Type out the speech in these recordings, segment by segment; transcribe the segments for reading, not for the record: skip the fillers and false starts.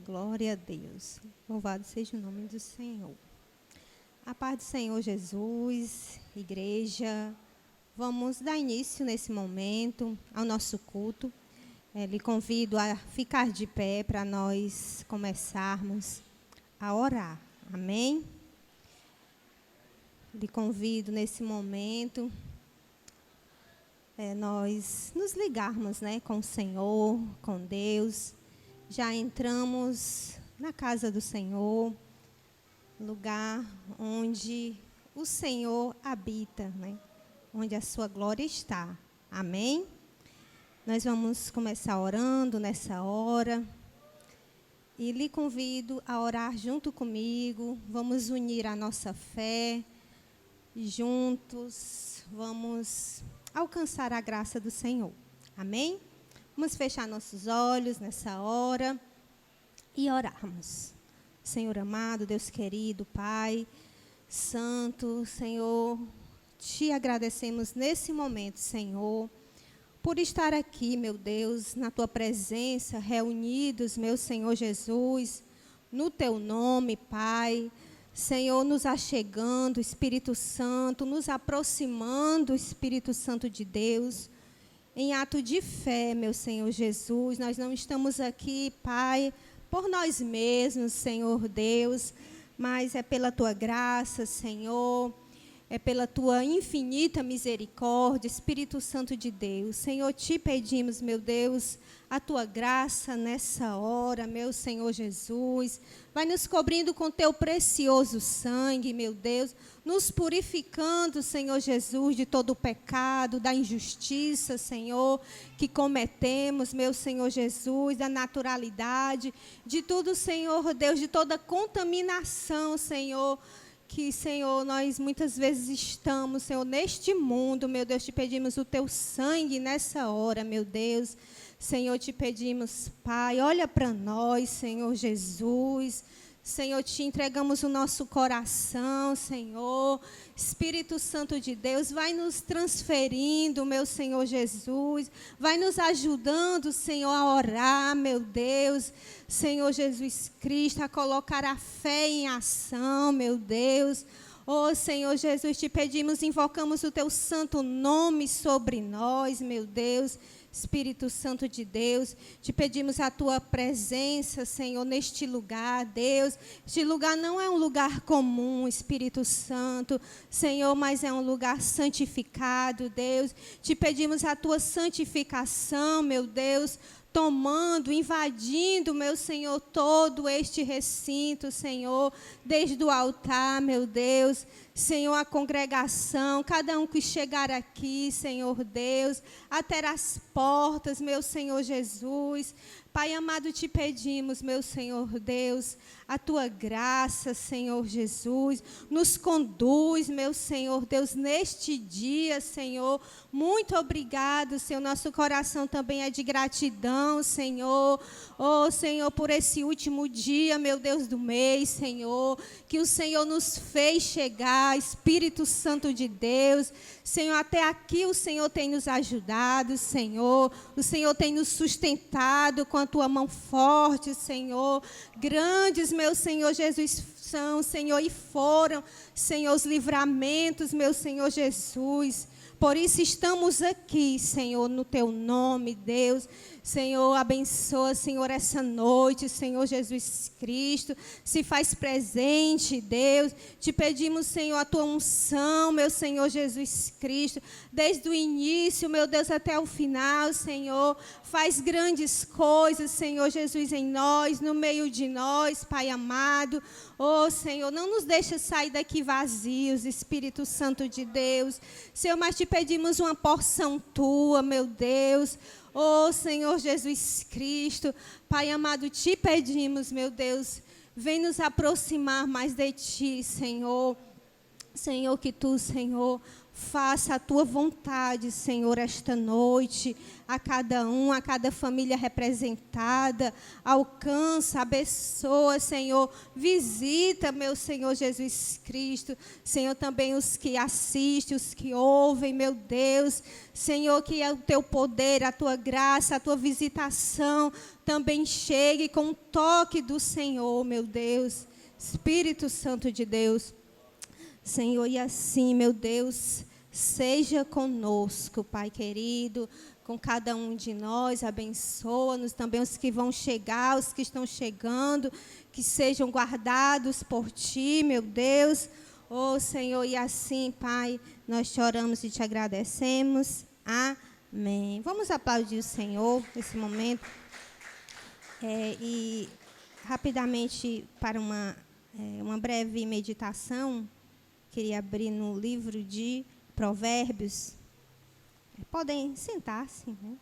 Glória a Deus. Louvado seja o nome do Senhor. A paz do Senhor Jesus, igreja. Vamos dar início nesse momento ao nosso culto. Lhe convido a ficar de pé para nós começarmos a orar. Amém? Lhe convido nesse momento nós nos ligarmos, com o Senhor, com Deus. Já entramos na casa do Senhor, lugar onde o Senhor habita, onde a sua glória está. Amém? Nós vamos começar orando nessa hora. E lhe convido a orar junto comigo. Vamos unir a nossa fé. E juntos vamos alcançar a graça do Senhor. Amém? Vamos fechar nossos olhos nessa hora e orarmos. Senhor amado, Deus querido, Pai Santo, Senhor, te agradecemos nesse momento, Senhor, por estar aqui, meu Deus, na tua presença, reunidos, meu Senhor Jesus, no teu nome, Pai. Senhor, nos achegando, Espírito Santo, nos aproximando, Espírito Santo de Deus, em ato de fé, meu Senhor Jesus. Nós não estamos aqui, Pai, por nós mesmos, Senhor Deus, mas é pela tua graça, Senhor, é pela tua infinita misericórdia, Espírito Santo de Deus. Senhor, te pedimos, meu Deus, a tua graça nessa hora, meu Senhor Jesus. Vai nos cobrindo com teu precioso sangue, meu Deus, nos purificando, Senhor Jesus, de todo o pecado, da injustiça, Senhor, que cometemos, meu Senhor Jesus, da naturalidade, de tudo, Senhor Deus, de toda contaminação, Senhor, que, Senhor, nós muitas vezes estamos, Senhor, neste mundo, meu Deus, te pedimos o teu sangue nessa hora, meu Deus. Senhor, te pedimos, Pai, olha para nós, Senhor Jesus. Senhor, te entregamos o nosso coração, Senhor. Espírito Santo de Deus, vai nos transferindo, meu Senhor Jesus. Vai nos ajudando, Senhor, a orar, meu Deus. Senhor Jesus Cristo, a colocar a fé em ação, meu Deus. Oh, Senhor Jesus, te pedimos, invocamos o teu santo nome sobre nós, meu Deus. Espírito Santo de Deus, te pedimos a tua presença, Senhor, neste lugar, Deus. Este lugar não é um lugar comum, Espírito Santo, Senhor, mas é um lugar santificado, Deus. Te pedimos a tua santificação, meu Deus, tomando, invadindo, meu Senhor, todo este recinto, Senhor, desde o altar, meu Deus, Senhor, a congregação, cada um que chegar aqui, Senhor Deus, até as portas, meu Senhor Jesus. Pai amado, te pedimos, meu Senhor Deus, a tua graça, Senhor Jesus, nos conduz, meu Senhor Deus, neste dia, Senhor. Muito obrigado, Senhor. Nosso coração também é de gratidão, Senhor. Oh, Senhor, por esse último dia, meu Deus, do mês, Senhor, que o Senhor nos fez chegar, Espírito Santo de Deus. Senhor, até aqui o Senhor tem nos ajudado, Senhor. O Senhor tem nos sustentado com a tua mão forte, Senhor. Grandes, meu Senhor Jesus, são, Senhor, e foram, Senhor, os livramentos, meu Senhor Jesus. Por isso estamos aqui, Senhor, no teu nome, Deus. Senhor, abençoa, Senhor, essa noite, Senhor Jesus Cristo. Se faz presente, Deus. Te pedimos, Senhor, a tua unção, meu Senhor Jesus Cristo. Desde o início, meu Deus, até o final, Senhor. Faz grandes coisas, Senhor Jesus, em nós, no meio de nós, Pai amado. Oh, Senhor, não nos deixa sair daqui vazios, Espírito Santo de Deus. Senhor, mas te pedimos uma porção tua, meu Deus. Oh, Senhor Jesus Cristo, Pai amado, te pedimos, meu Deus, vem nos aproximar mais de ti, Senhor. Senhor, que tu, Senhor, Faça a tua vontade, Senhor, esta noite, a cada um, a cada família representada. Alcança, abençoa, Senhor. Visita, meu Senhor Jesus Cristo. Senhor, também os que assistem, os que ouvem, meu Deus. Senhor, que é o teu poder, a tua graça, a tua visitação também chegue com o toque do Senhor, meu Deus. Espírito Santo de Deus. Senhor, e assim, meu Deus, seja conosco, Pai querido, com cada um de nós, abençoa-nos também os que vão chegar, os que estão chegando, que sejam guardados por Ti, meu Deus. Oh, Senhor, e assim, Pai, nós te oramos e te agradecemos. Amém. Vamos aplaudir o Senhor nesse momento. E rapidamente, para uma breve meditação, queria abrir no livro de Provérbios. Podem sentar-se, né?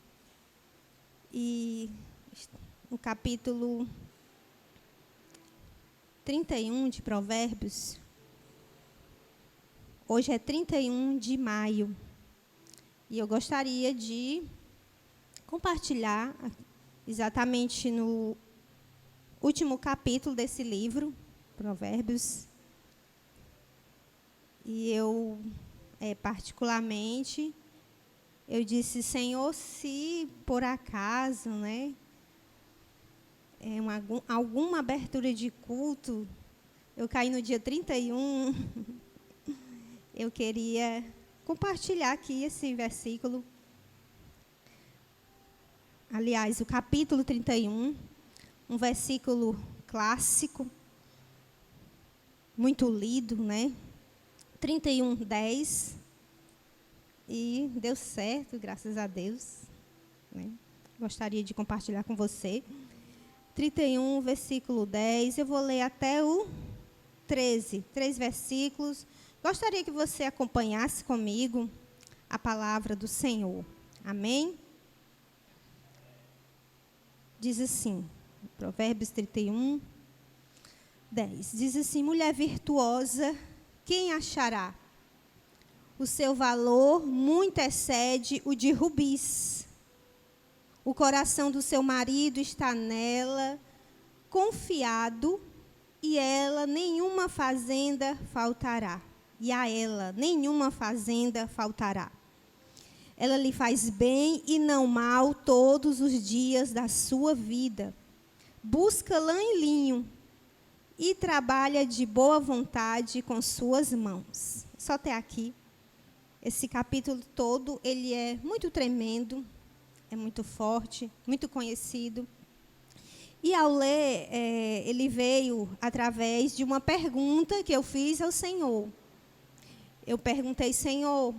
E no capítulo 31 de Provérbios. Hoje é 31 de maio. E eu gostaria de compartilhar exatamente no último capítulo desse livro, Provérbios. E eu, particularmente, eu disse, Senhor, se por acaso, né, alguma abertura de culto, eu caí no dia 31, eu queria compartilhar aqui esse versículo. Aliás, o capítulo 31, um versículo clássico, muito lido, né? 31:10, e deu certo, graças a Deus, né? Gostaria de compartilhar com você. 31, versículo 10, eu vou ler até o 13, 3 versículos. Gostaria que você acompanhasse comigo a palavra do Senhor. Amém? Diz assim, Provérbios 31, 10. Diz assim, mulher virtuosa, quem achará? O seu valor muito excede o de rubis. O coração do seu marido está nela, confiado, e ela nenhuma fazenda faltará. E a ela nenhuma fazenda faltará. Ela lhe faz bem e não mal todos os dias da sua vida. Busca lã e linho e trabalha de boa vontade com suas mãos. Só até aqui. Esse capítulo todo, ele é muito tremendo, é muito forte, muito conhecido. E ao ler, ele veio através de uma pergunta que eu fiz ao Senhor. Eu perguntei, Senhor,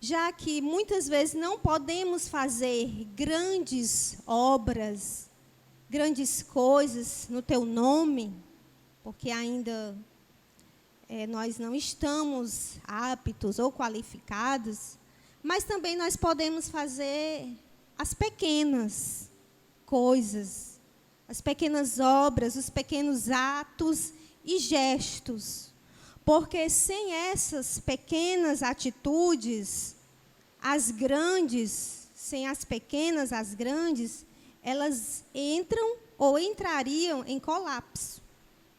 já que muitas vezes não podemos fazer grandes obras, grandes coisas no teu nome, porque ainda nós não estamos aptos ou qualificados, mas também nós podemos fazer as pequenas coisas, as pequenas obras, os pequenos atos e gestos. Porque sem essas pequenas atitudes, as grandes, sem as pequenas, as grandes, elas entram ou entrariam em colapso.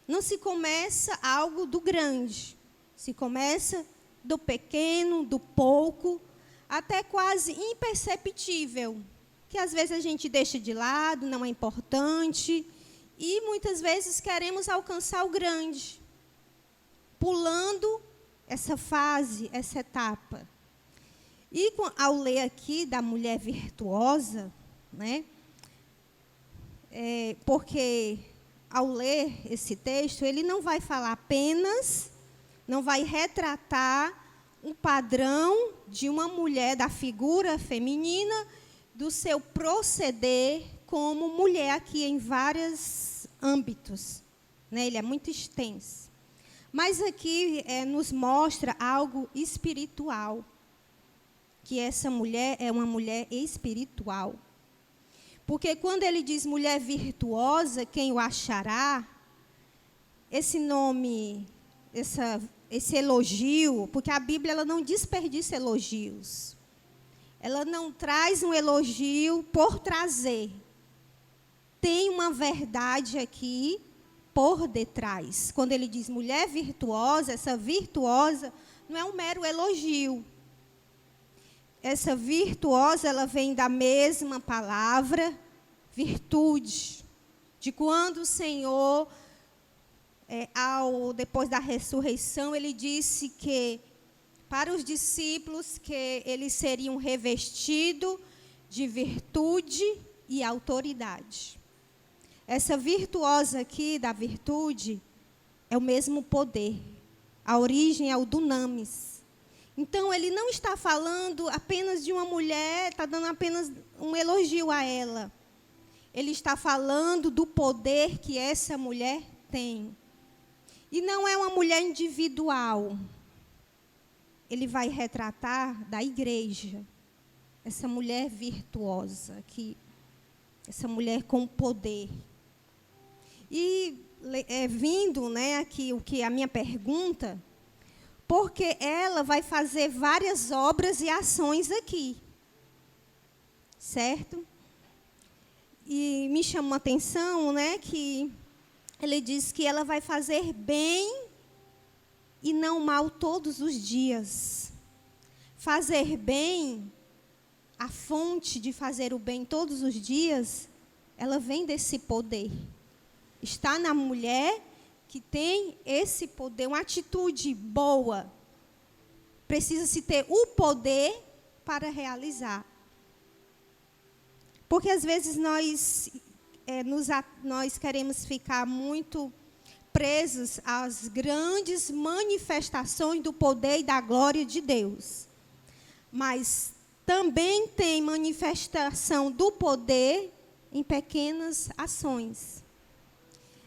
Não se começa algo do grande, se começa do pequeno, do pouco, até quase imperceptível, que às vezes a gente deixa de lado, não é importante, e muitas vezes queremos alcançar o grande, pulando essa fase, essa etapa. E ao ler aqui da mulher virtuosa, né, porque ao ler esse texto, ele não vai falar apenas, não vai retratar um padrão de uma mulher, da figura feminina, do seu proceder como mulher aqui em vários âmbitos, né? Ele é muito extenso. Mas aqui nos mostra algo espiritual, que essa mulher é uma mulher espiritual. Porque quando ele diz mulher virtuosa, quem o achará, esse nome, esse elogio, porque a Bíblia ela não desperdiça elogios. Ela não traz um elogio por trazer. Tem uma verdade aqui por detrás. Quando ele diz mulher virtuosa, essa virtuosa não é um mero elogio. Essa virtuosa, ela vem da mesma palavra, virtude. De quando o Senhor, depois da ressurreição, ele disse que para os discípulos que eles seriam revestidos de virtude e autoridade. Essa virtuosa aqui, da virtude, é o mesmo poder. A origem é o dunamis. Então, ele não está falando apenas de uma mulher, está dando apenas um elogio a ela. Ele está falando do poder que essa mulher tem. E não é uma mulher individual. Ele vai retratar da igreja. Essa mulher virtuosa, essa mulher com poder. E vindo, né, aqui a minha pergunta, porque ela vai fazer várias obras e ações aqui, certo? E me chamou a atenção, né, que ele diz que ela vai fazer bem e não mal todos os dias. Fazer bem, a fonte de fazer o bem todos os dias, ela vem desse poder. Está na mulher que tem esse poder, uma atitude boa. Precisa-se ter o poder para realizar. Porque às vezes nós queremos ficar muito presos às grandes manifestações do poder e da glória de Deus. Mas também tem manifestação do poder em pequenas ações.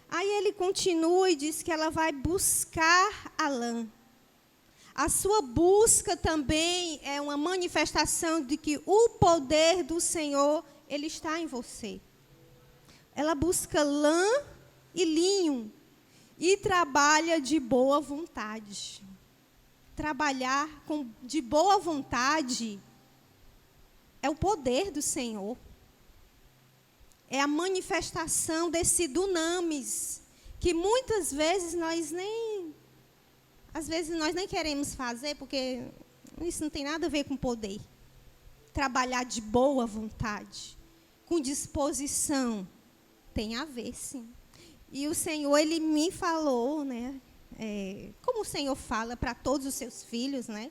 Aí ele continua e diz que ela vai buscar a lã. A sua busca também é uma manifestação de que o poder do Senhor, ele está em você. Ela busca lã e linho e trabalha de boa vontade. Trabalhar de boa vontade é o poder do Senhor. É a manifestação desse dunamis, que muitas vezes nós nem queremos fazer, porque isso não tem nada a ver com poder. Trabalhar de boa vontade, com disposição, tem a ver, sim. E o Senhor, ele me falou, né, como o Senhor fala para todos os seus filhos, né,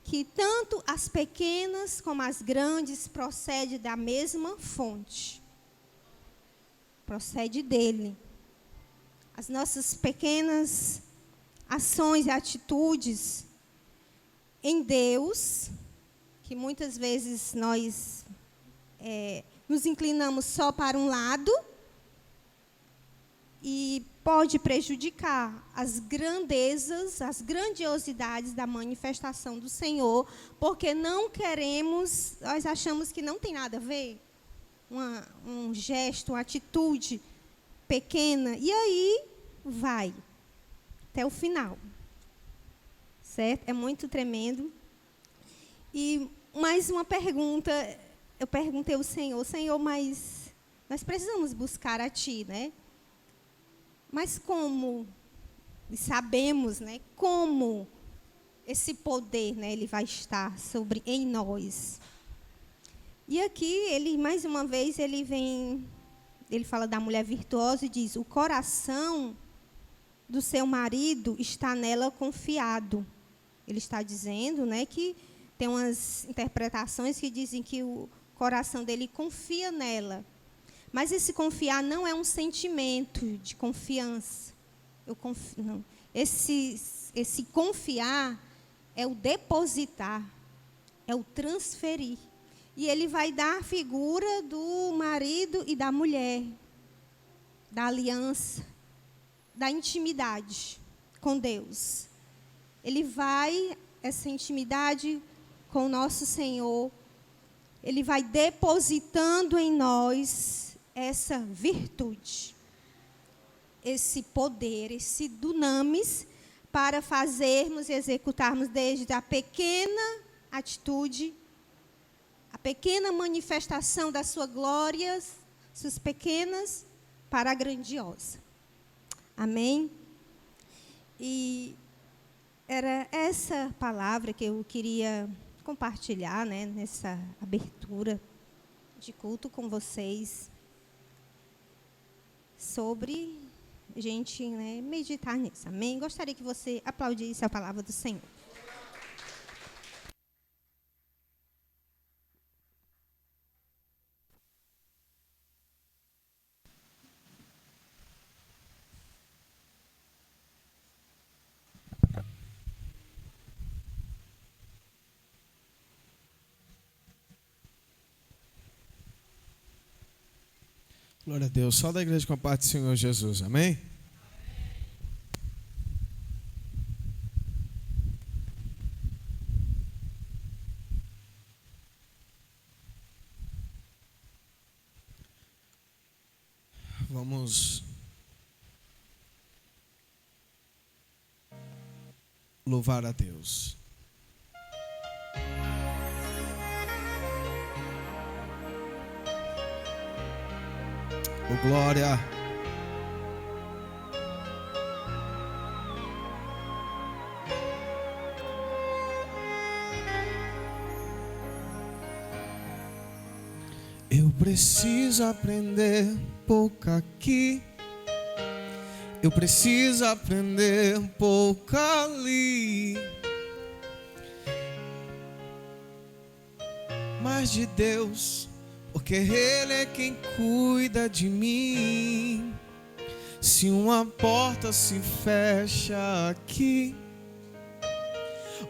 que tanto as pequenas como as grandes procedem da mesma fonte. Procede dele. As nossas pequenas ações e atitudes em Deus, que muitas vezes nós nos inclinamos só para um lado, e pode prejudicar as grandezas, as grandiosidades da manifestação do Senhor, porque nós achamos que não tem nada a ver. Um gesto, uma atitude pequena, e aí vai até o final, certo? É muito tremendo. E mais uma pergunta, eu perguntei ao Senhor, mas nós precisamos buscar a Ti, né? Mas como? E sabemos, né, como esse poder, né, ele vai estar em nós. E aqui, mais uma vez, ele fala da mulher virtuosa e diz: o coração do seu marido está nela confiado. Ele está dizendo, né, que tem umas interpretações que dizem que o coração dele confia nela. Mas esse confiar não é um sentimento de confiança. Não. Esse confiar é o depositar, é o transferir. E ele vai dar a figura do marido e da mulher, da aliança, da intimidade com Deus. Essa intimidade com o nosso Senhor, ele vai depositando em nós essa virtude, esse poder, esse dunamis, para fazermos e executarmos desde a pequena atitude, a pequena manifestação da sua glória, suas pequenas, para a grandiosa. Amém? E era essa palavra que eu queria compartilhar, né, nessa abertura de culto com vocês, sobre a gente, né, meditar nisso. Amém? Gostaria que você aplaudisse a palavra do Senhor. Glória a Deus. Só da igreja com a paz do Senhor Jesus. Amém? Vamos louvar a Deus. Oh, glória. Eu preciso aprender um pouco aqui. Eu preciso aprender um pouco ali. Mais de Deus, porque Ele é quem cuida de mim. Se uma porta se fecha aqui,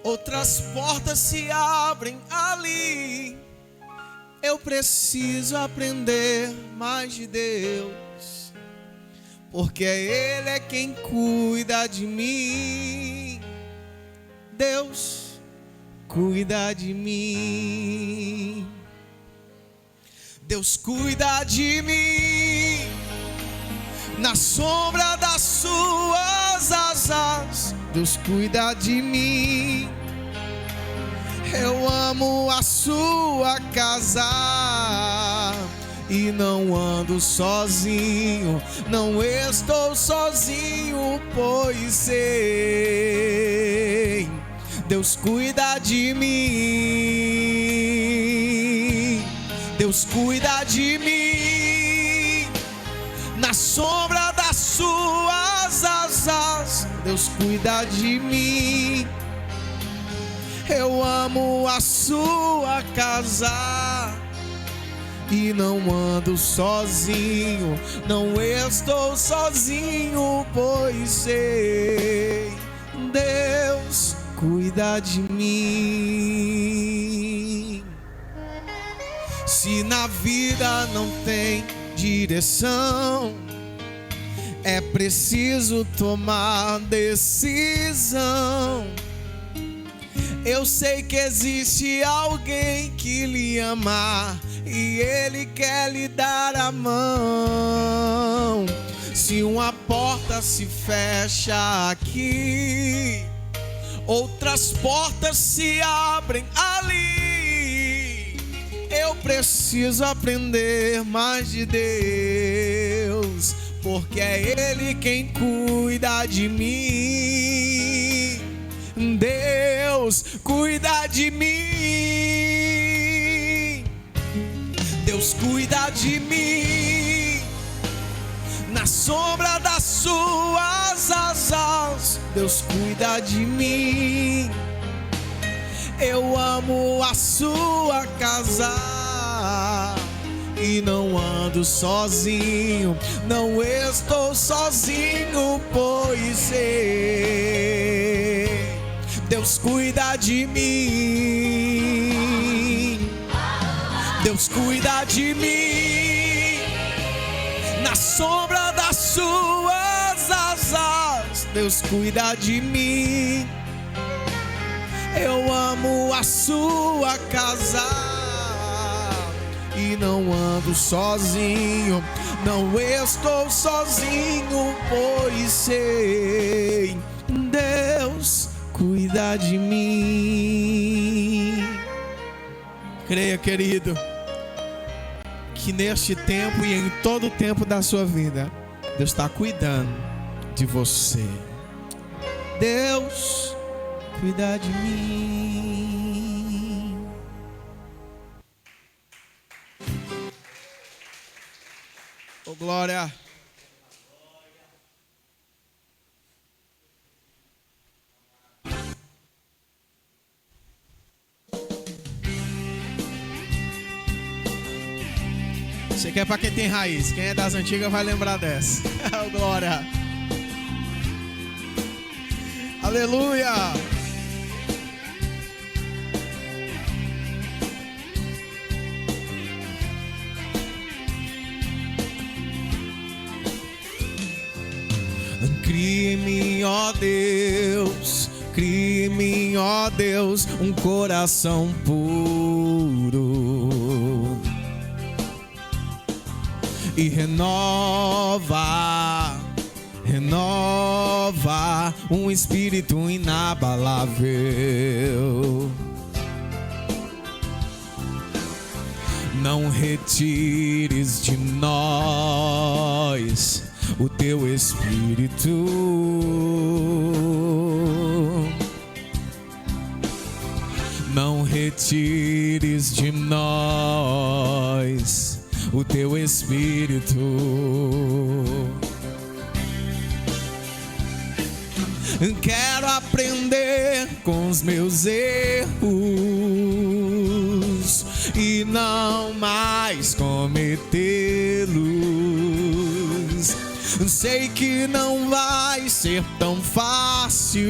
outras portas se abrem ali. Eu preciso aprender mais de Deus, porque Ele é quem cuida de mim. Deus cuida de mim. Deus cuida de mim, na sombra das suas asas. Deus cuida de mim. Eu amo a sua casa e não ando sozinho, não estou sozinho, pois sei, Deus cuida de mim. Deus cuida de mim, na sombra das suas asas. Deus cuida de mim. Eu amo a sua casa e não ando sozinho, não estou sozinho, pois sei, Deus cuida de mim. Se na vida não tem direção, é preciso tomar decisão. Eu sei que existe alguém que lhe ama e Ele quer lhe dar a mão. Se uma porta se fecha aqui, outras portas se abrem ali. Eu preciso aprender mais de Deus, porque é Ele quem cuida de mim. Deus cuida de mim. Deus cuida de mim, na sombra das suas asas. Deus cuida de mim. Eu amo a sua casa e não ando sozinho, não estou sozinho, pois sei, Deus cuida de mim. Deus cuida de mim, na sombra das suas asas. Deus cuida de mim. Eu amo a sua casa e não ando sozinho, não estou sozinho, pois sei, Deus cuida de mim. Creia, querido, que neste tempo e em todo o tempo da sua vida, Deus está cuidando de você. Deus cuida de mim. Oh, glória. Isso aqui é para quem tem raiz. Quem é das antigas vai lembrar dessa. Oh, glória. Aleluia. Cria em mim, ó Deus, cria em mim, ó Deus, um coração puro e renova um espírito inabalável. Não retires de nós o teu espírito. Não retires de nós o teu espírito. Quero aprender com os meus erros e não mais cometê-los. Sei que não vai ser tão fácil,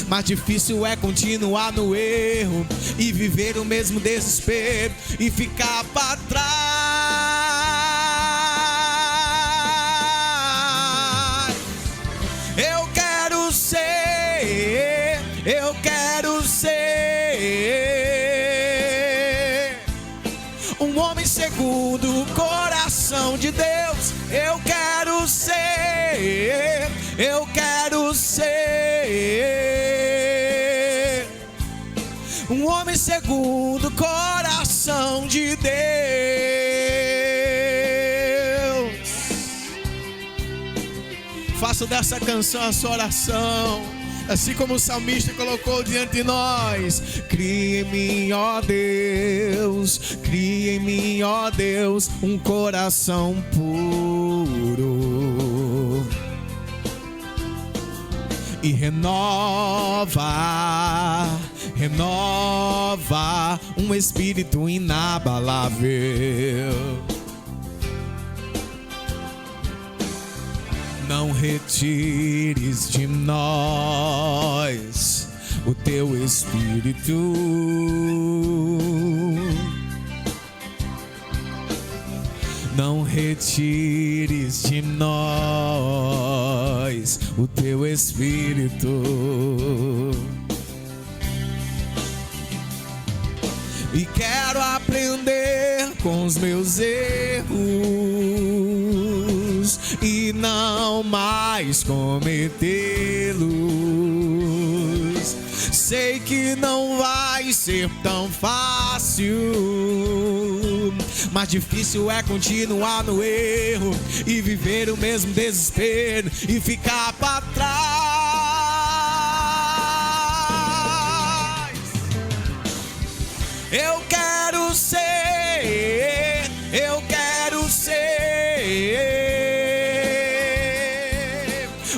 mas difícil é continuar no erro e viver o mesmo desespero e ficar para trás. Eu quero ser um homem segundo o coração de Deus. Eu quero ser um homem segundo o coração de Deus. Faça dessa canção a sua oração, assim como o salmista colocou diante de nós. Cria em mim, ó Deus, cria em mim, ó Deus, um coração puro e renova um espírito inabalável. Não retires de nós o teu espírito. Não retires de nós o teu espírito. E quero aprender com os meus erros e não mais cometê-los. Sei que não vai ser tão fácil, mas difícil é continuar no erro e viver o mesmo desespero e ficar para trás. Eu quero ser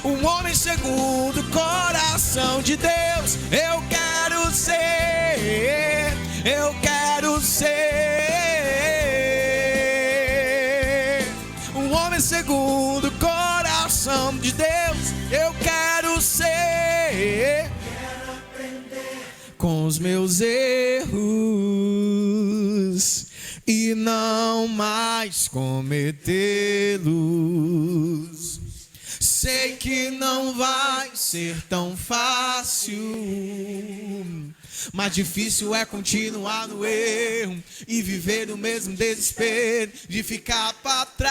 um homem segundo o coração de Deus. Eu quero ser um homem segundo o coração de Deus. Eu quero ser, com os meus erros e não mais cometê-los. Sei que não vai ser tão fácil, mas difícil é continuar no erro e viver o mesmo desespero de ficar para trás.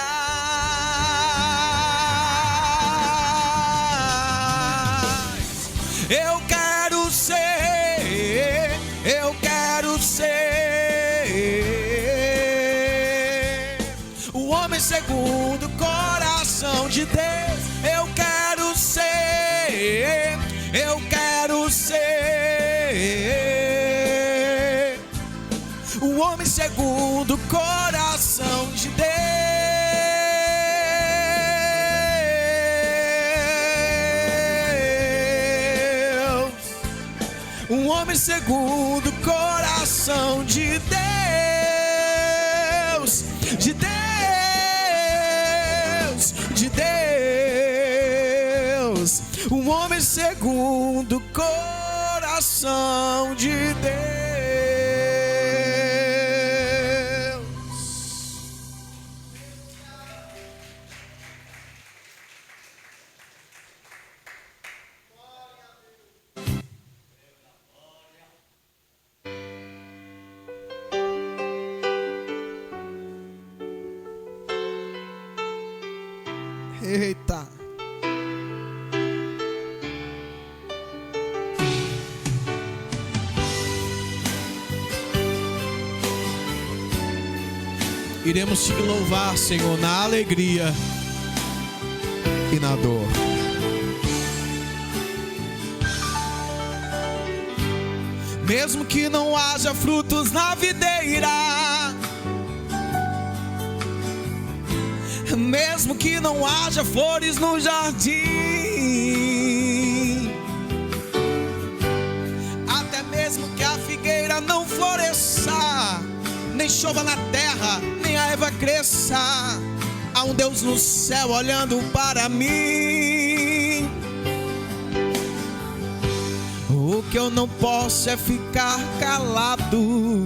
segundo o coração de Deus. Eu quero ser, eu quero ser o homem segundo o coração de Deus. Um homem segundo o coração de Deus, de Deus, de Deus. Um homem segundo o coração de Deus. Eita. Iremos te louvar, Senhor, na alegria e na dor. Mesmo que não haja frutos na videira, mesmo que não haja flores no jardim, até mesmo que a figueira não floresça, nem chova na terra, nem a erva cresça, há um Deus no céu olhando para mim. O que eu não posso é ficar calado,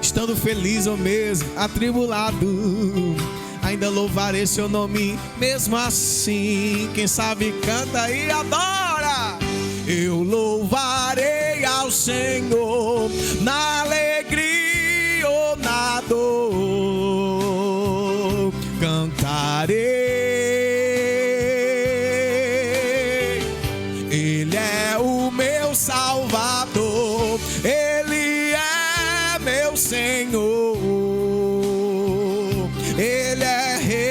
estando feliz ou mesmo atribulado, ainda louvarei seu nome mesmo assim. Quem sabe canta e adora. Eu louvarei ao Senhor na alegria ou na dor, cantarei. Ele é o meu Salvador, Ele é meu Senhor, Ele é Rei.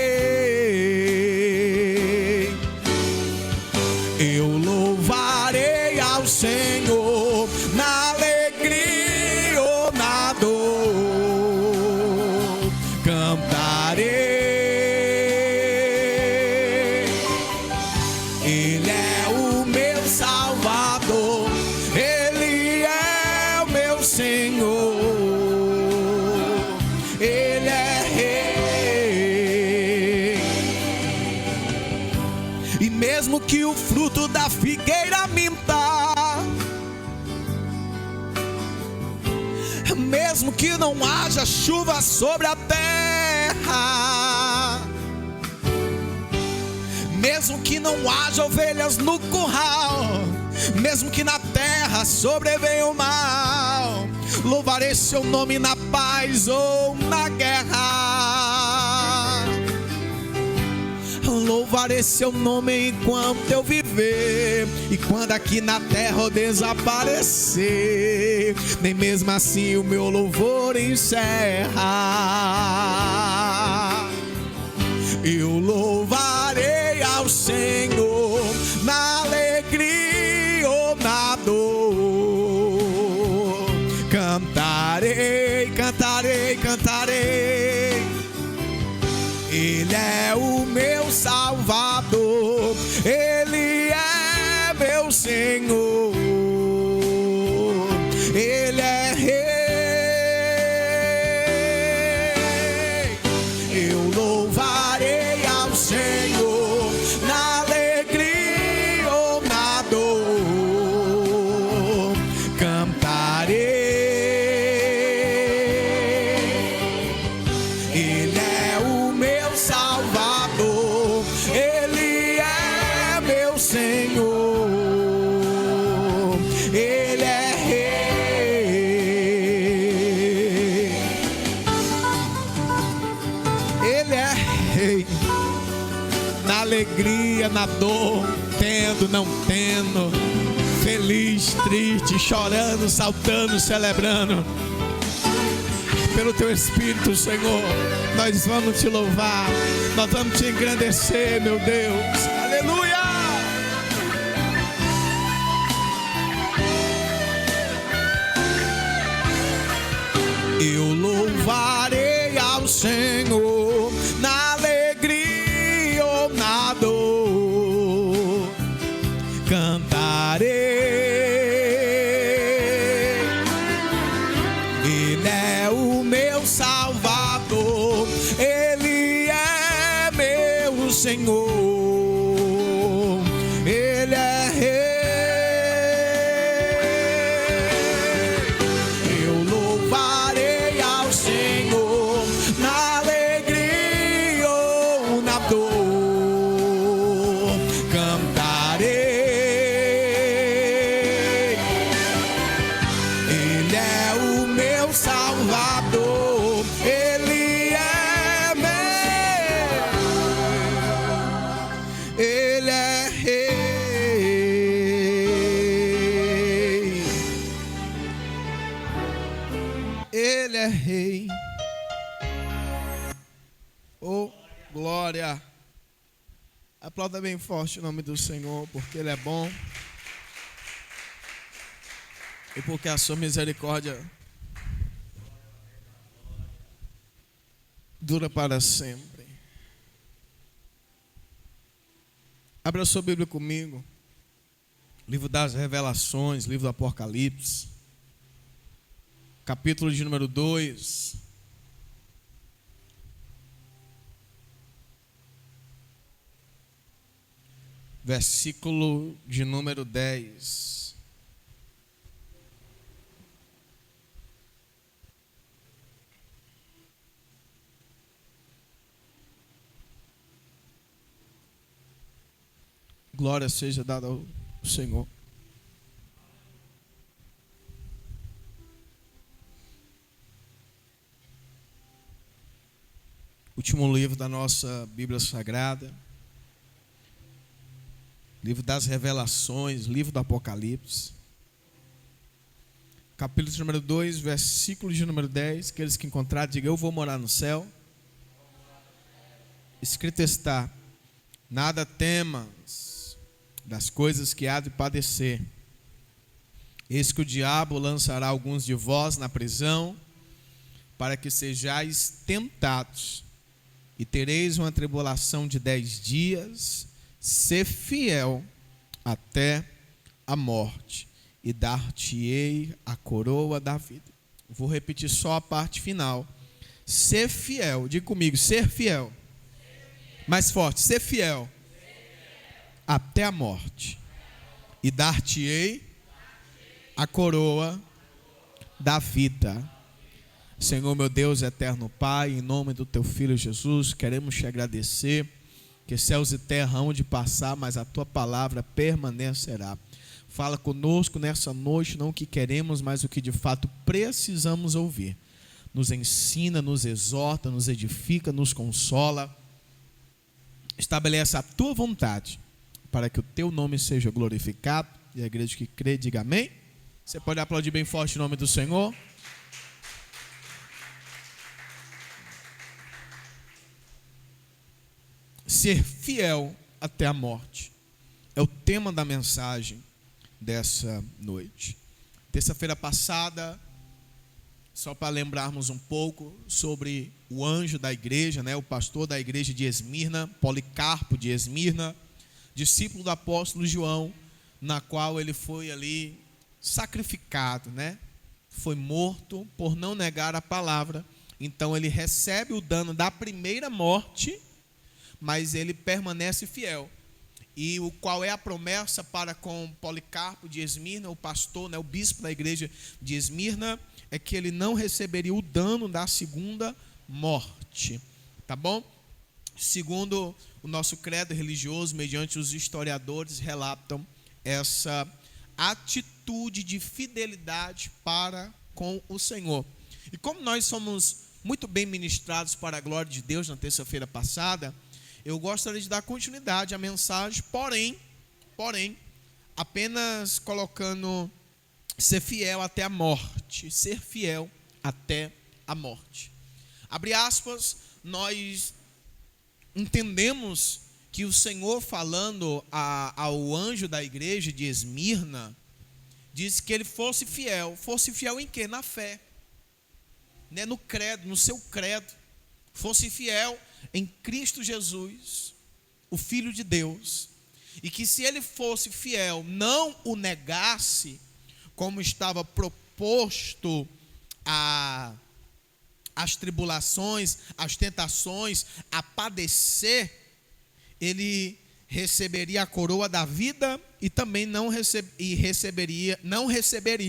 Eu louvarei ao Senhor na alegria ou na dor, cantarei. Ele é o meu Salvador, Ele é o meu Senhor, Ele é Rei. E mesmo que o fruto da figueira minta, mesmo que não haja chuva sobre a terra, mesmo que não haja ovelhas no curral, mesmo que na terra sobrevenha o mal, louvarei seu nome na paz ou na guerra. Louvarei seu nome enquanto eu viver, e quando aqui na terra eu desaparecer, nem mesmo assim o meu louvor encerra. Eu louvarei ao Senhor na alegria ou na dor, cantarei, cantarei, cantarei. Ele é o meu Salvador, Ele é meu Senhor, Ele é Rei. Eu louvarei ao Senhor na alegria ou na dor, cantarei. Ele é o meu Salvador, Ele é meu Senhor, Ele é Rei. Ele é Rei. Na alegria, na dor, tendo, não tendo, feliz, triste, chorando, saltando, celebrando. pelo teu Espírito, Senhor. Nós vamos te louvar, nós vamos te engrandecer, meu Deus. Aleluia! Eu louvarei ao Senhor na alegria ou na dor, cantarei. Ele é o meu Salvador, Ele é meu Senhor, Ele é Rei. Eu louvarei ao Senhor na alegria ou na dor, cantarei. Ele é o meu Salvador, Ele é meu, Ele é Rei, Ele é Rei. Oh, glória! Aplauda bem forte o nome do Senhor, porque Ele é bom e porque a sua misericórdia dura para sempre. Abra a sua Bíblia comigo. Livro das Revelações, livro do Apocalipse, capítulo de número 2. Versículo de número 10. Glória seja dada ao Senhor. Último livro da nossa Bíblia Sagrada, livro das Revelações, livro do Apocalipse, capítulo de número 2, versículo de número 10. Aqueles que encontrarem, digam: eu vou morar no céu. Escrito está: nada temas das coisas que há de padecer. Eis que o diabo lançará alguns de vós na prisão, para que sejais tentados, e tereis uma tribulação de 10 dias. Ser fiel até a morte, e dar-te-ei a coroa da vida. Vou repetir só a parte final. Ser fiel, diga comigo: ser fiel. Mais forte: ser fiel até a morte, e dar-te-ei a coroa da vida. Senhor, meu Deus, eterno Pai, em nome do teu Filho Jesus, queremos te agradecer, que céus e terra hão de passar, mas a tua palavra permanecerá. Fala conosco nessa noite, não o que queremos, mas o que de fato precisamos ouvir. Nos ensina, nos exorta, nos edifica, nos consola. Estabelece a tua vontade, para que o teu nome seja glorificado. E a igreja que crê, diga amém. Você pode aplaudir bem forte o nome do Senhor. Ser fiel até a morte é o tema da mensagem dessa noite. Terça-feira passada, só para lembrarmos um pouco sobre o anjo da igreja, o pastor da igreja de Esmirna, Policarpo de Esmirna, discípulo do apóstolo João, na qual ele foi ali sacrificado, Foi morto por não negar a palavra. Então ele recebe o dano da primeira morte, mas ele permanece fiel. E qual é a promessa para com Policarpo de Esmirna, o pastor, o bispo da igreja de Esmirna, é que ele não receberia o dano da segunda morte, tá bom? Segundo o nosso credo religioso, mediante os historiadores, relatam essa atitude de fidelidade para com o Senhor. E como nós somos muito bem ministrados para a glória de Deus na terça-feira passada, eu gostaria de dar continuidade à mensagem, porém, apenas colocando ser fiel até a morte, ser fiel até a a morte. Abre aspas, nós entendemos que o Senhor, falando ao anjo da igreja de Esmirna, disse que ele fosse fiel em quê? Na fé, né? No credo, no seu credo, fosse fiel em Cristo Jesus, o Filho de Deus, e que se ele fosse fiel, não o negasse, como estava proposto as tribulações, as tentações, a padecer, ele receberia a coroa da vida e também não receberia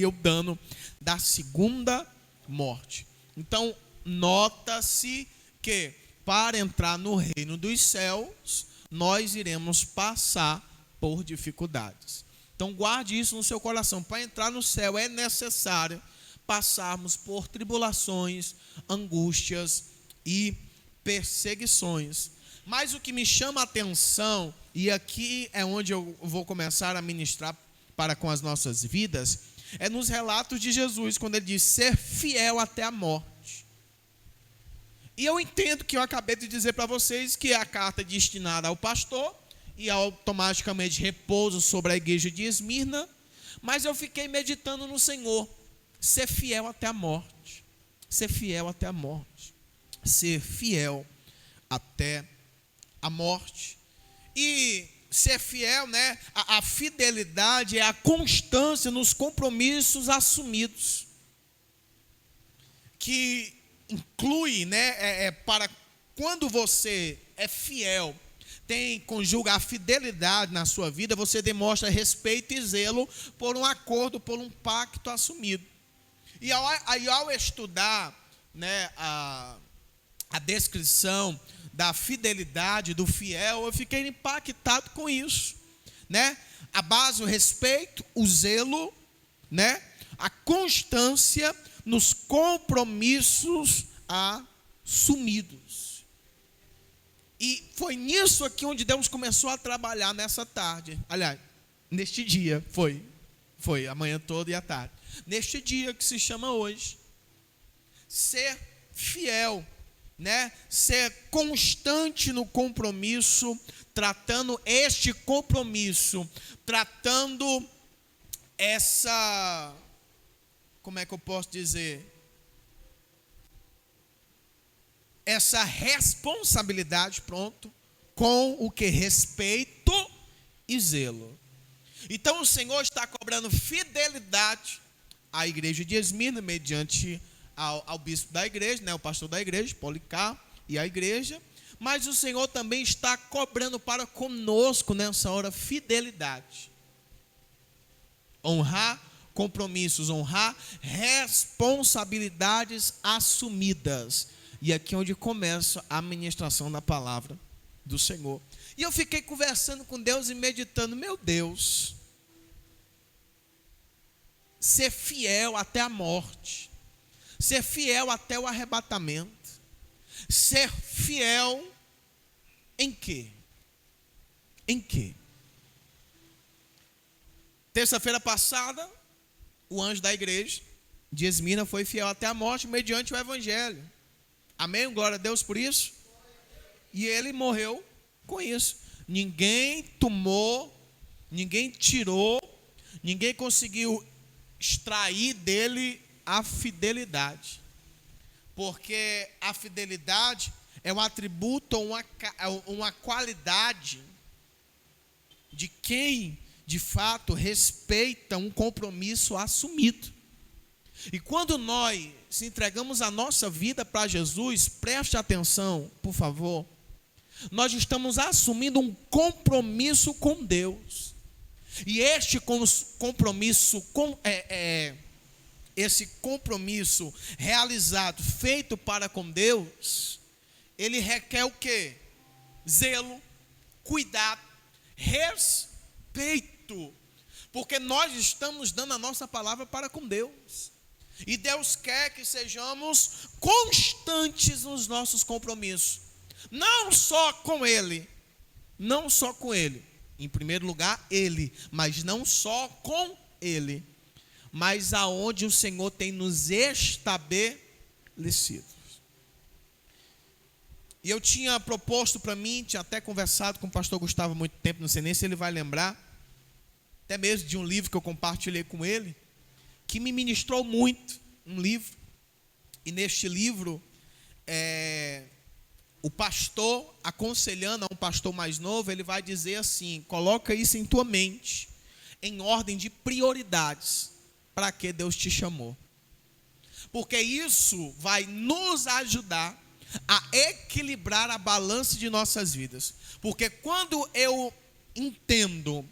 o dano da segunda morte. Então, nota-se que para entrar no reino dos céus, nós iremos passar por dificuldades. Então, guarde isso no seu coração. Para entrar no céu é necessário passarmos por tribulações, angústias e perseguições. Mas o que me chama a atenção, e aqui é onde eu vou começar a ministrar para com as nossas vidas, é nos relatos de Jesus, quando ele diz ser fiel até a morte. E eu entendo que eu acabei de dizer para vocês que a carta é destinada ao pastor e automaticamente repouso sobre a igreja de Esmirna, mas eu fiquei meditando no Senhor, ser fiel até a morte, ser fiel até a morte, ser fiel até a morte. E ser fiel, né? A fidelidade é a constância nos compromissos assumidos, que inclui, né? Para quando você é fiel, conjuga a fidelidade na sua vida, você demonstra respeito e zelo por um acordo, por um pacto assumido. E ao estudar, né, a descrição da fidelidade do fiel, eu fiquei impactado com isso, né? A base, o respeito, o zelo, né? A constância nos compromissos assumidos. E foi nisso aqui onde Deus começou a trabalhar nessa tarde. Aliás, neste dia, foi a manhã toda e a tarde. Neste dia que se chama hoje, ser fiel, né? Ser constante no compromisso, tratando este compromisso, tratando essa, como é que eu posso dizer? Essa responsabilidade, pronto, com o que? Respeito e zelo. Então o Senhor está cobrando fidelidade à igreja de Esmirna, mediante ao bispo da igreja, né, o pastor da igreja, Policarpo, e a igreja, mas o Senhor também está cobrando para conosco nessa hora fidelidade. Honrar compromissos, honrar responsabilidades assumidas. E aqui é onde começa a ministração da palavra do Senhor. E eu fiquei conversando com Deus e meditando, meu Deus, ser fiel até a morte, ser fiel até o arrebatamento, ser fiel em quê? Em quê? Terça-feira passada, o anjo da igreja de Esmirna foi fiel até a morte mediante o evangelho. Amém? Glória a Deus por isso. E ele morreu com isso. Ninguém tomou, ninguém tirou, ninguém conseguiu extrair dele a fidelidade. Porque a fidelidade é um atributo, uma qualidade de quem, de fato, respeita um compromisso assumido. E quando nós entregamos a nossa vida para Jesus, preste atenção, por favor, nós estamos assumindo um compromisso com Deus. E este compromisso, esse compromisso realizado, feito para com Deus, ele requer o quê? Zelo, cuidado, respeito. Porque nós estamos dando a nossa palavra para com Deus. E Deus quer que sejamos constantes nos nossos compromissos. Não só com Ele. Não só com Ele. Em primeiro lugar, Ele. Mas não só com Ele. Mas aonde o Senhor tem nos estabelecido. estabelecidos. E eu tinha proposto para mim, tinha até conversado com o pastor Gustavo há muito tempo, não sei nem se ele vai lembrar, até mesmo de um livro que eu compartilhei com ele, que me ministrou muito, um livro. E neste livro, o pastor, aconselhando a um pastor mais novo, ele vai dizer assim: coloca isso em tua mente, em ordem de prioridades, para que Deus te chamou. Porque isso vai nos ajudar a equilibrar a balança de nossas vidas. Porque quando eu entendo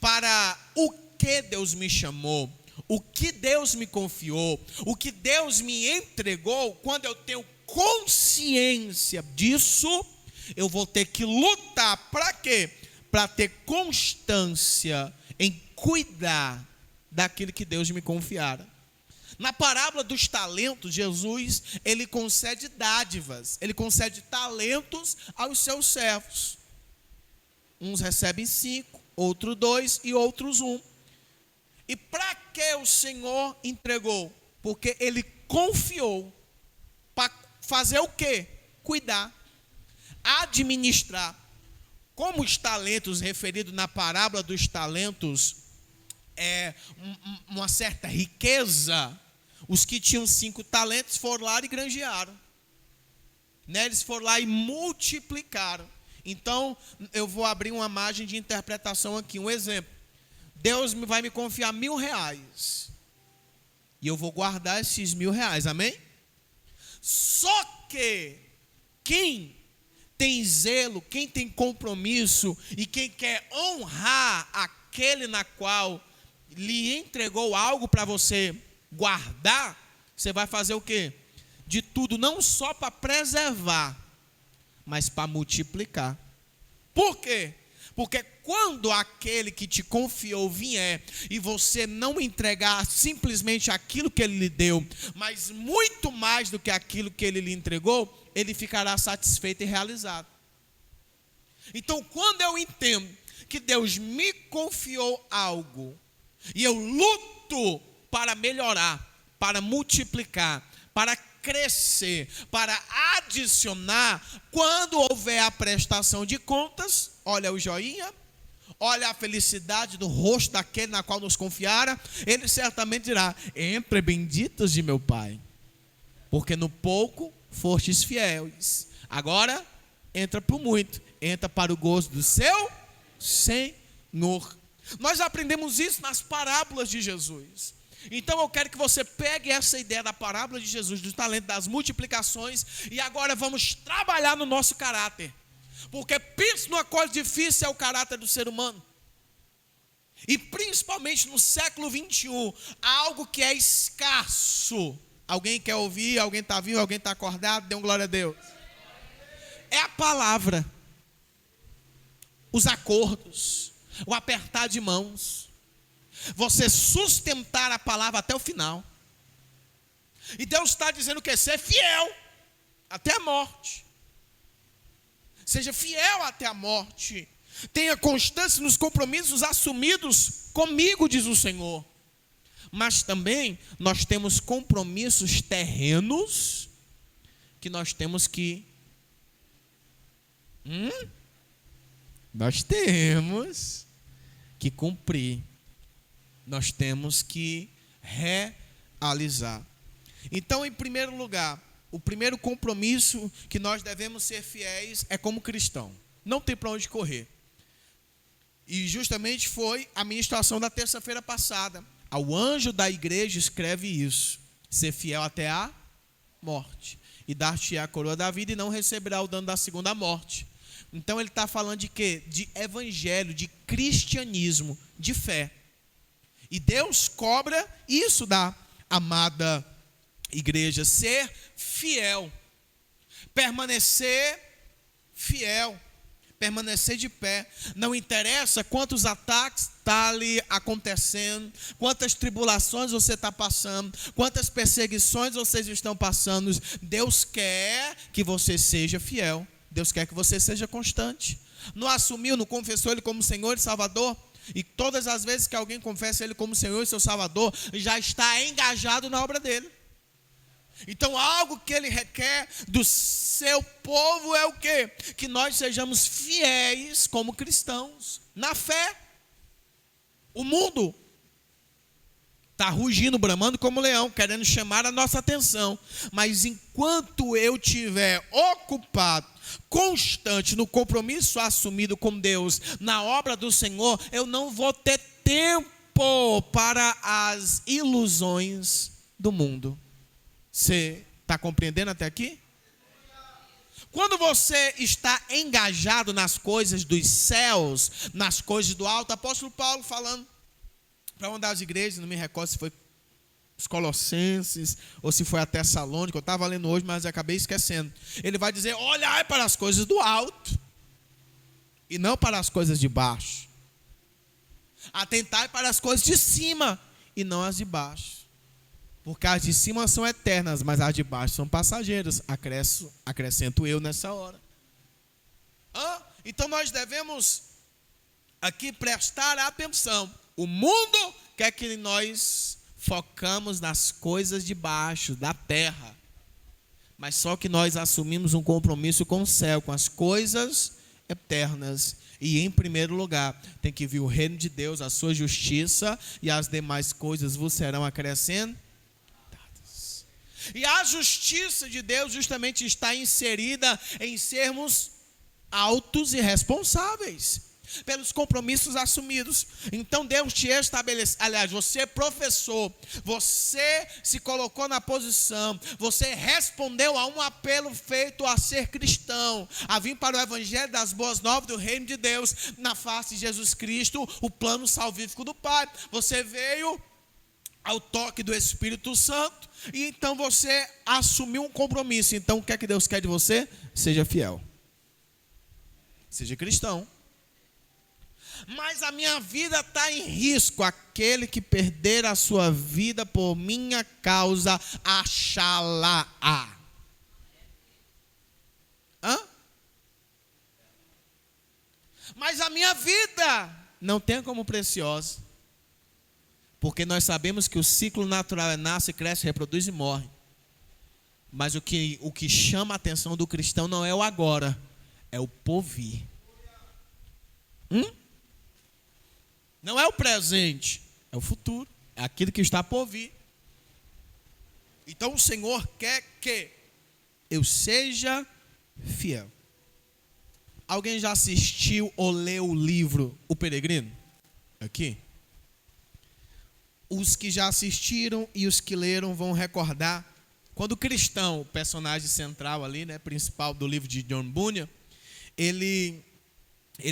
para o que Deus me chamou, o que Deus me confiou, o que Deus me entregou, quando eu tenho consciência disso, eu vou ter que lutar para quê? Para ter constância em cuidar daquilo que Deus me confiara. Na parábola dos talentos, Jesus, ele concede dádivas, ele concede talentos aos seus servos. Uns recebem 5, outros 2 e outros 1. E para que o Senhor entregou? Porque ele confiou. Para fazer o quê? Cuidar, administrar. Como os talentos referidos na parábola dos talentos é uma certa riqueza, os que tinham 5 talentos foram lá e granjearam. Eles foram lá e multiplicaram. Então, eu vou abrir uma margem de interpretação aqui. Um exemplo. Deus vai me confiar R$1.000. E eu vou guardar esses R$1.000, amém? Só que quem tem zelo, quem tem compromisso e quem quer honrar aquele na qual lhe entregou algo para você guardar, você vai fazer o quê? De tudo, não só para preservar, mas para multiplicar. Por quê? Porque quando aquele que te confiou vier e você não entregar simplesmente aquilo que ele lhe deu, mas muito mais do que aquilo que ele lhe entregou, ele ficará satisfeito e realizado. Então, quando eu entendo que Deus me confiou algo, e eu luto para melhorar, para multiplicar, para crescer, para adicionar, quando houver a prestação de contas, olha o joinha, olha a felicidade do rosto daquele na qual nos confiara, ele certamente dirá: entre benditos de meu Pai, porque no pouco fostes fiéis, agora entra para o muito, entra para o gozo do seu Senhor. Nós aprendemos isso nas parábolas de Jesus. Então eu quero que você pegue essa ideia da parábola de Jesus, do talento, das multiplicações, e agora vamos trabalhar no nosso caráter. Porque pensa numa coisa difícil, é o caráter do ser humano. E principalmente no século 21, há algo que é escasso. Alguém quer ouvir? Alguém está vivo? Alguém está acordado? Dê um glória a Deus. É a palavra, os acordos, o apertar de mãos, você sustentar a palavra até o final. E Deus está dizendo que ser fiel até a morte. Seja fiel até a morte. Tenha constância nos compromissos assumidos comigo, diz o Senhor. Mas também nós temos compromissos terrenos que nós temos que cumprir. Nós temos que realizar. Então, em primeiro lugar, o primeiro compromisso que nós devemos ser fiéis é como cristão. Não tem para onde correr. E justamente foi a ministração da terça-feira passada. Ao anjo da igreja escreve isso: ser fiel até a morte, e dar-te-á a coroa da vida, e não receberá o dano da segunda morte. Então ele está falando de quê? De evangelho, de cristianismo, de fé. E Deus cobra isso da amada igreja: ser fiel, permanecer fiel, permanecer de pé. Não interessa quantos ataques está ali acontecendo, quantas tribulações você está passando, quantas perseguições vocês estão passando. Deus quer que você seja fiel. Deus quer que você seja constante. Não assumiu, não confessou Ele como Senhor e Salvador? E todas as vezes que alguém confessa Ele como Senhor e seu Salvador, já está engajado na obra dele. Então algo que ele requer do seu povo é o quê? Que nós sejamos fiéis como cristãos, na fé. O mundo está rugindo, bramando como leão, querendo chamar a nossa atenção. Mas enquanto eu estiver ocupado, constante, no compromisso assumido com Deus, na obra do Senhor, eu não vou ter tempo para as ilusões do mundo. Você está compreendendo até aqui? Quando você está engajado nas coisas dos céus, nas coisas do alto, apóstolo Paulo falando para uma das igrejas, não me recordo se foi os Colossenses ou se foi a Tessalônica, eu estava lendo hoje, mas acabei esquecendo. Ele vai dizer: olhai para as coisas do alto e não para as coisas de baixo. Atentai para as coisas de cima e não as de baixo. Porque as de cima são eternas, mas as de baixo são passageiras. Acrescento eu nessa hora. Então nós devemos aqui prestar atenção. O mundo quer que nós focamos nas coisas de baixo, da terra. Mas só que nós assumimos um compromisso com o céu, com as coisas eternas. E em primeiro lugar, tem que vir o reino de Deus, a sua justiça, e as demais coisas vos serão acrescentadas. E a justiça de Deus justamente está inserida em sermos autos e responsáveis pelos compromissos assumidos. Então Deus te estabelece, aliás, você professou, você se colocou na posição, você respondeu a um apelo feito a ser cristão, a vir para o evangelho das boas novas do reino de Deus, na face de Jesus Cristo, o plano salvífico do Pai. Você veio ao toque do Espírito Santo e então você assumiu um compromisso. Então o que é que Deus quer de você? Seja fiel, seja cristão. Mas a minha vida está em risco. Aquele que perder a sua vida por minha causa, achá-la-á. Mas a minha vida não tem como preciosa. Porque nós sabemos que o ciclo natural é nasce, cresce, reproduz e morre. Mas o que chama a atenção do cristão não é o agora, é o porvir. Não é o presente, é o futuro. É aquilo que está por vir. Então o Senhor quer que eu seja fiel. Alguém já assistiu ou leu o livro O Peregrino? Aqui. Os que já assistiram e os que leram vão recordar. Quando o cristão, o personagem central ali, né, principal do livro de John Bunyan, ele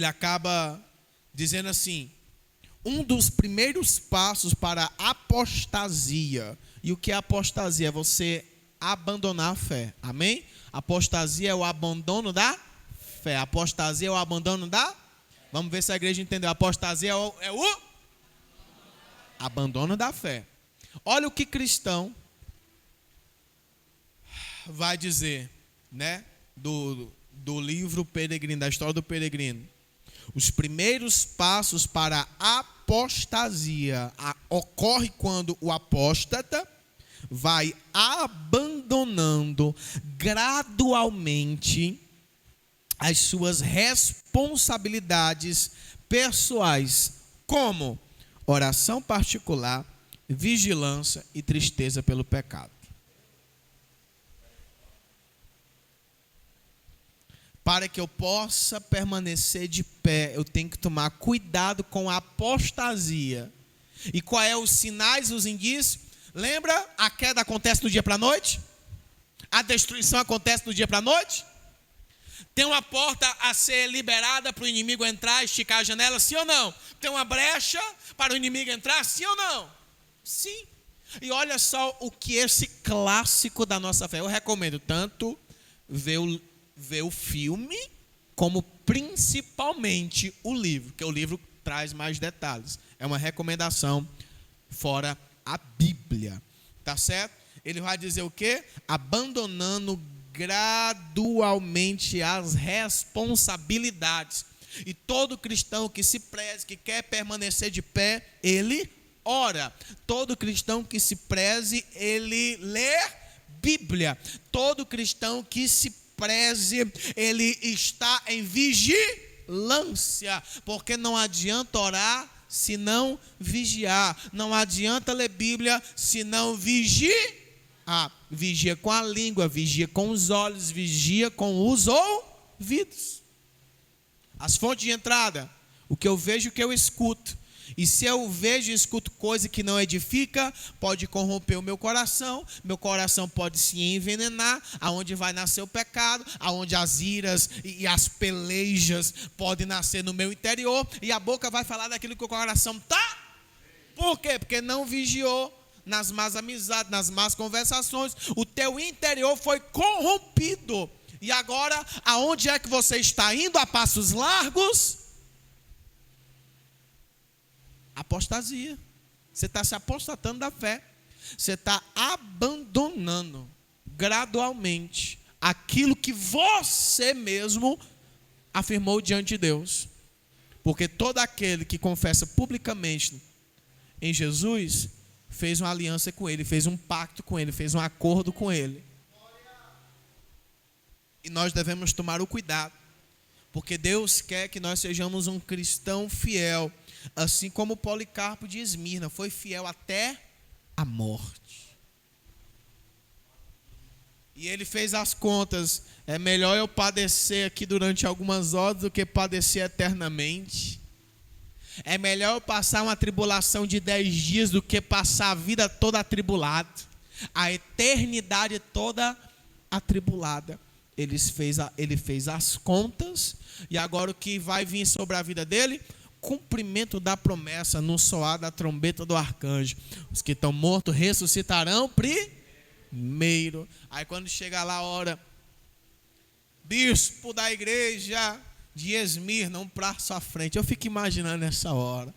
acaba dizendo assim: um dos primeiros passos para a apostasia. E o que é apostasia? É você abandonar a fé. Amém? Apostasia é o abandono da fé. Apostasia é o abandono da... Vamos ver se a igreja entendeu. Apostasia é o abandono da fé. Olha o que cristão vai dizer, né? Do livro Peregrino, da história do peregrino. Os primeiros passos para a apostasia ocorre quando o apóstata vai abandonando gradualmente as suas responsabilidades pessoais, como oração particular, vigilância e tristeza pelo pecado. Para que eu possa permanecer de pé, eu tenho que tomar cuidado com a apostasia. E quais são os sinais, os indícios? Lembra? A queda acontece do dia para a noite? A destruição acontece do dia para a noite? Tem uma porta a ser liberada para o inimigo entrar, esticar a janela, sim ou não? Tem uma brecha para o inimigo entrar, sim ou não? Sim. E olha só o que esse clássico da nossa fé, eu recomendo tanto ver o filme, como principalmente o livro, porque o livro traz mais detalhes. É uma recomendação fora a Bíblia, tá certo? Ele vai dizer o quê? Abandonando gradualmente as responsabilidades. E todo cristão que se preze, que quer permanecer de pé, ele ora. Todo cristão que se preze, ele lê Bíblia. Todo cristão que se preze, ele está em vigilância, porque não adianta orar se não vigiar, não adianta ler Bíblia se não vigiar. Vigia com a língua, vigia com os olhos, vigia com os ouvidos. As fontes de entrada, o que eu vejo, o que eu escuto. E se eu vejo e escuto coisa que não edifica, pode corromper o meu coração pode se envenenar, aonde vai nascer o pecado, aonde as iras e as pelejas podem nascer no meu interior, e a boca vai falar daquilo que o coração está. Por quê? Porque não vigiou nas más amizades, nas más conversações, o teu interior foi corrompido. E agora, aonde é que você está indo a passos largos? Apostasia. Você está se apostatando da fé. Você está abandonando gradualmente aquilo que você mesmo afirmou diante de Deus. Porque todo aquele que confessa publicamente em Jesus fez uma aliança com Ele, fez um pacto com Ele, fez um acordo com Ele. E nós devemos tomar o cuidado, porque Deus quer que nós sejamos um cristão fiel, assim como Policarpo de Esmirna foi fiel até a morte. E ele fez as contas: é melhor eu padecer aqui durante algumas horas do que padecer eternamente. É melhor eu passar uma tribulação de 10 dias do que passar a vida toda atribulado, a eternidade toda atribulada. Ele fez as contas, e agora o que vai vir sobre a vida dele? Cumprimento da promessa no soar da trombeta do arcanjo. Os que estão mortos ressuscitarão primeiro. Aí quando chega lá a hora, bispo da igreja de Esmirna, um passo à frente. Eu fico imaginando essa hora.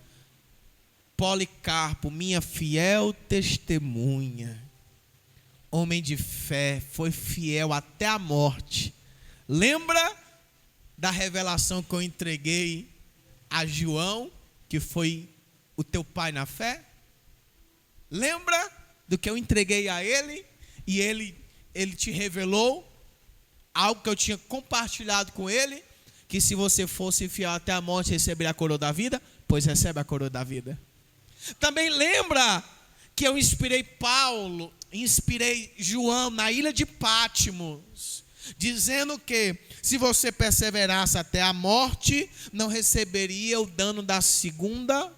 Policarpo, minha fiel testemunha, homem de fé, foi fiel até a morte. Lembra da revelação que eu entreguei a João, que foi o teu pai na fé? Lembra do que eu entreguei a ele? E ele te revelou algo que eu tinha compartilhado com ele, que se você fosse fiel até a morte, receberia a coroa da vida? Pois recebe a coroa da vida. Também lembra que eu inspirei João na ilha de Patmos, dizendo que se você perseverasse até a morte, não receberia o dano da segunda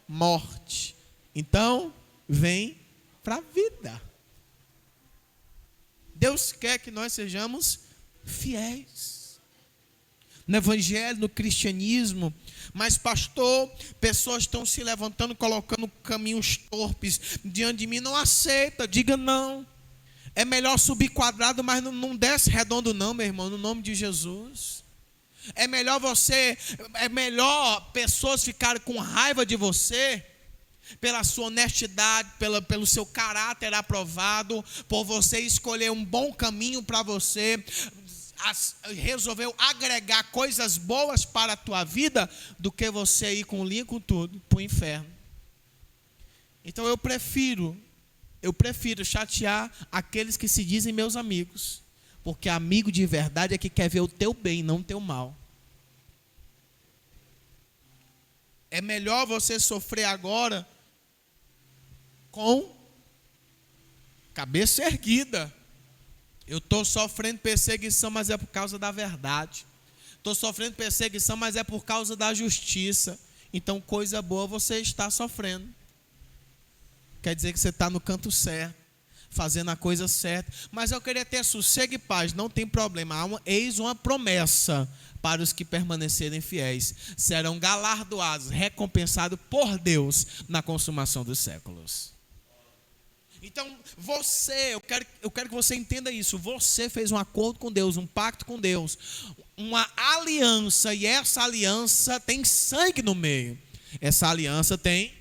morte. Então, vem para a vida. Deus quer que nós sejamos fiéis no evangelho, no cristianismo. Mas pastor, pessoas estão se levantando, colocando caminhos torpes diante de mim. Não aceita, diga não. É melhor subir quadrado, mas não desce redondo não, meu irmão, no nome de Jesus. É melhor pessoas ficarem com raiva de você pela sua honestidade, pelo seu caráter aprovado, por você escolher um bom caminho para você, resolveu agregar coisas boas para a tua vida, do que você ir com linha com tudo para o inferno. Então eu prefiro chatear aqueles que se dizem meus amigos, porque amigo de verdade é que quer ver o teu bem, não o teu mal. É melhor você sofrer agora com cabeça erguida. Eu estou sofrendo perseguição, mas é por causa da verdade. Estou sofrendo perseguição, mas é por causa da justiça. Então, coisa boa você está sofrendo. Quer dizer que você está no canto certo, fazendo a coisa certa. Mas eu queria ter sossego e paz, não tem problema. Eis uma promessa para os que permanecerem fiéis. Serão galardoados, recompensados por Deus na consumação dos séculos. Então, eu quero que você entenda isso. Você fez um acordo com Deus, um pacto com Deus, uma aliança, e essa aliança tem sangue no meio. Essa aliança tem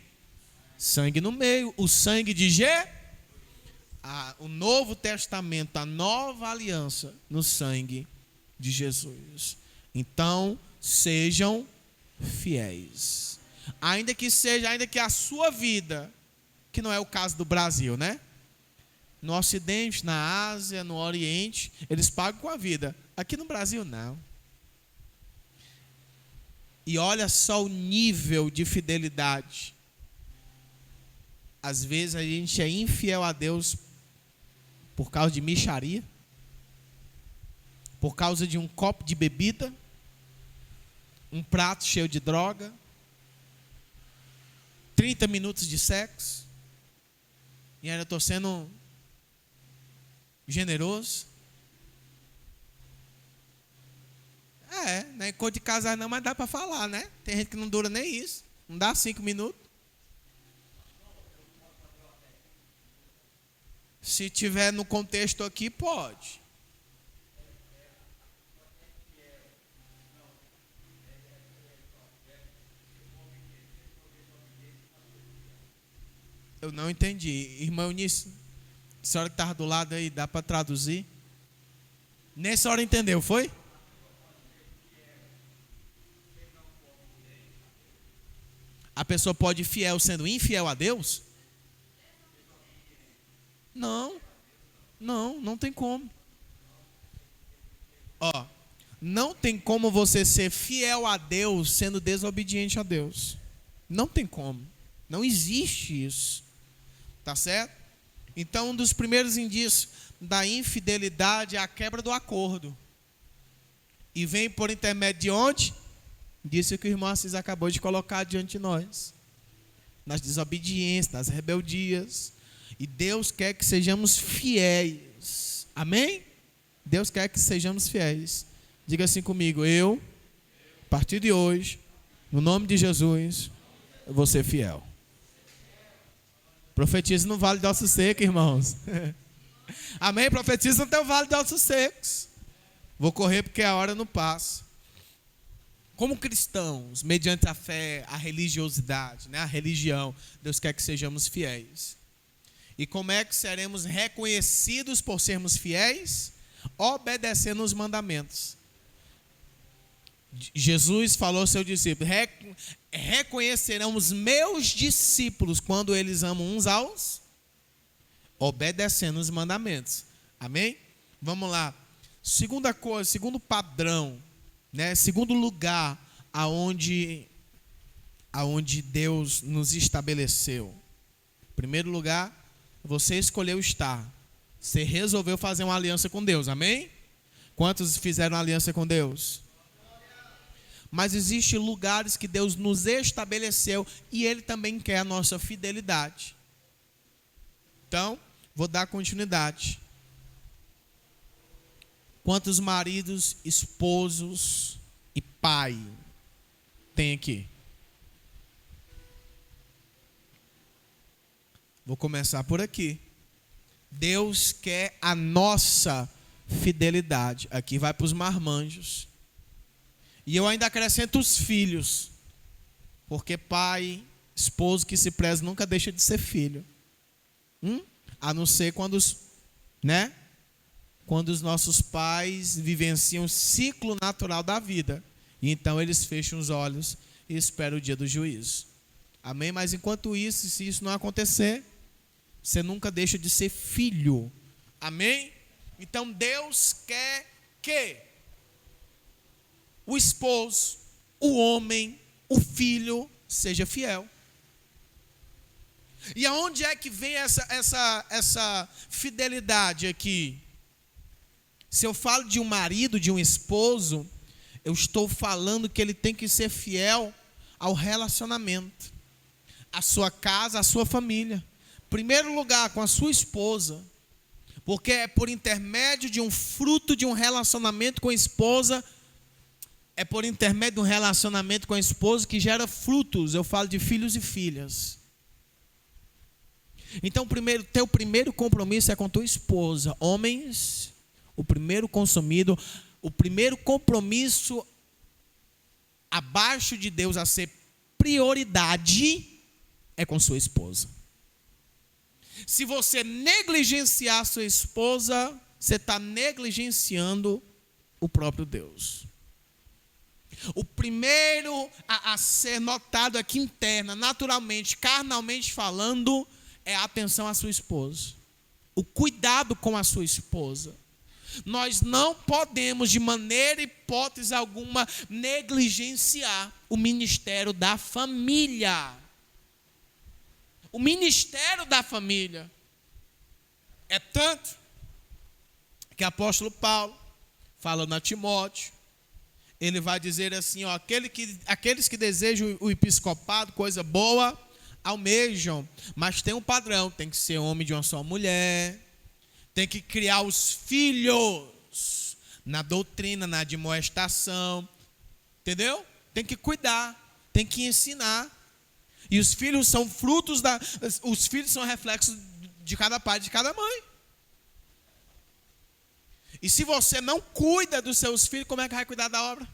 sangue no meio, o sangue de o Novo Testamento, a nova aliança no sangue de Jesus. Então, sejam fiéis. Ainda que a sua vida, que não é o caso do Brasil, né? No Ocidente, na Ásia, no Oriente, eles pagam com a vida. Aqui no Brasil, não. E olha só o nível de fidelidade. Às vezes a gente é infiel a Deus por causa de mixaria, por causa de um copo de bebida, um prato cheio de droga, 30 minutos de sexo, e ainda estou sendo generoso. Não é encontro de casar não, mas dá para falar, né? Tem gente que não dura nem isso, não dá 5 minutos. Se tiver no contexto aqui, pode. Eu não entendi. Irmã Eunice, a senhora que estava do lado aí, dá para traduzir? Nessa hora entendeu, foi? A pessoa pode ir fiel sendo infiel a Deus? Não tem como. Não tem como você ser fiel a Deus sendo desobediente a Deus. Não tem como. Não existe isso. Tá certo? Então, um dos primeiros indícios da infidelidade é a quebra do acordo. E vem por intermédio de onde? Disse que o irmão Assis acabou de colocar diante de nós. Nas desobediências, nas rebeldias. E Deus quer que sejamos fiéis. Amém? Deus quer que sejamos fiéis. Diga assim comigo: eu, a partir de hoje, no nome de Jesus, eu vou ser fiel. Profetiza no Vale de Ossos Secos, irmãos. Amém? Profetiza no teu Vale de Ossos Secos. Vou correr porque a hora não passa. Como cristãos, mediante a fé, a religiosidade, né? A religião, Deus quer que sejamos fiéis. E como é que seremos reconhecidos por sermos fiéis? Obedecendo os mandamentos. Jesus falou aos seus discípulos: reconhecerão os meus discípulos quando eles amam uns aos, obedecendo os mandamentos. Amém? Vamos lá. Segunda coisa, segundo padrão, né? Segundo lugar aonde Deus nos estabeleceu. Primeiro lugar, você escolheu estar. Você resolveu fazer uma aliança com Deus. Amém? Quantos fizeram aliança com Deus? Mas existem lugares que Deus nos estabeleceu e Ele também quer a nossa fidelidade. Então, vou dar continuidade. Quantos maridos, esposos e pai tem aqui? Vou começar por aqui. Deus quer a nossa fidelidade. Aqui vai para os marmanjos. E eu ainda acrescento os filhos. Porque pai, esposo que se preza nunca deixa de ser filho. A não ser quando os nossos pais vivenciam o ciclo natural da vida. E então eles fecham os olhos e esperam o dia do juízo. Amém? Mas enquanto isso, se isso não acontecer, você nunca deixa de ser filho. Amém? Então Deus quer que o esposo, o homem, o filho seja fiel. E aonde é que vem essa fidelidade aqui? Se eu falo de um marido, de um esposo, eu estou falando que ele tem que ser fiel ao relacionamento, à sua casa, à sua família. Primeiro lugar, com a sua esposa, porque é por intermédio de um fruto de um relacionamento com a esposa, é por intermédio de um relacionamento com a esposa que gera frutos. Eu falo de filhos e filhas. Então, teu primeiro compromisso é com tua esposa. Homens, o primeiro compromisso abaixo de Deus a ser prioridade é com sua esposa. Se você negligenciar a sua esposa, você está negligenciando o próprio Deus. O primeiro a ser notado aqui interna, naturalmente, carnalmente falando, é a atenção à sua esposa. o cuidado com a sua esposa. Nós não podemos, de maneira e hipótese alguma, negligenciar o ministério da família. O ministério da família é tanto que o apóstolo Paulo, falando a Timóteo, ele vai dizer assim, ó, aqueles que desejam o episcopado, coisa boa, almejam, mas tem um padrão, tem que ser homem de uma só mulher, tem que criar os filhos na doutrina, na admoestação, entendeu? Tem que cuidar, tem que ensinar. E os filhos são os filhos são reflexos de cada pai, de cada mãe. E se você não cuida dos seus filhos, como é que vai cuidar da obra?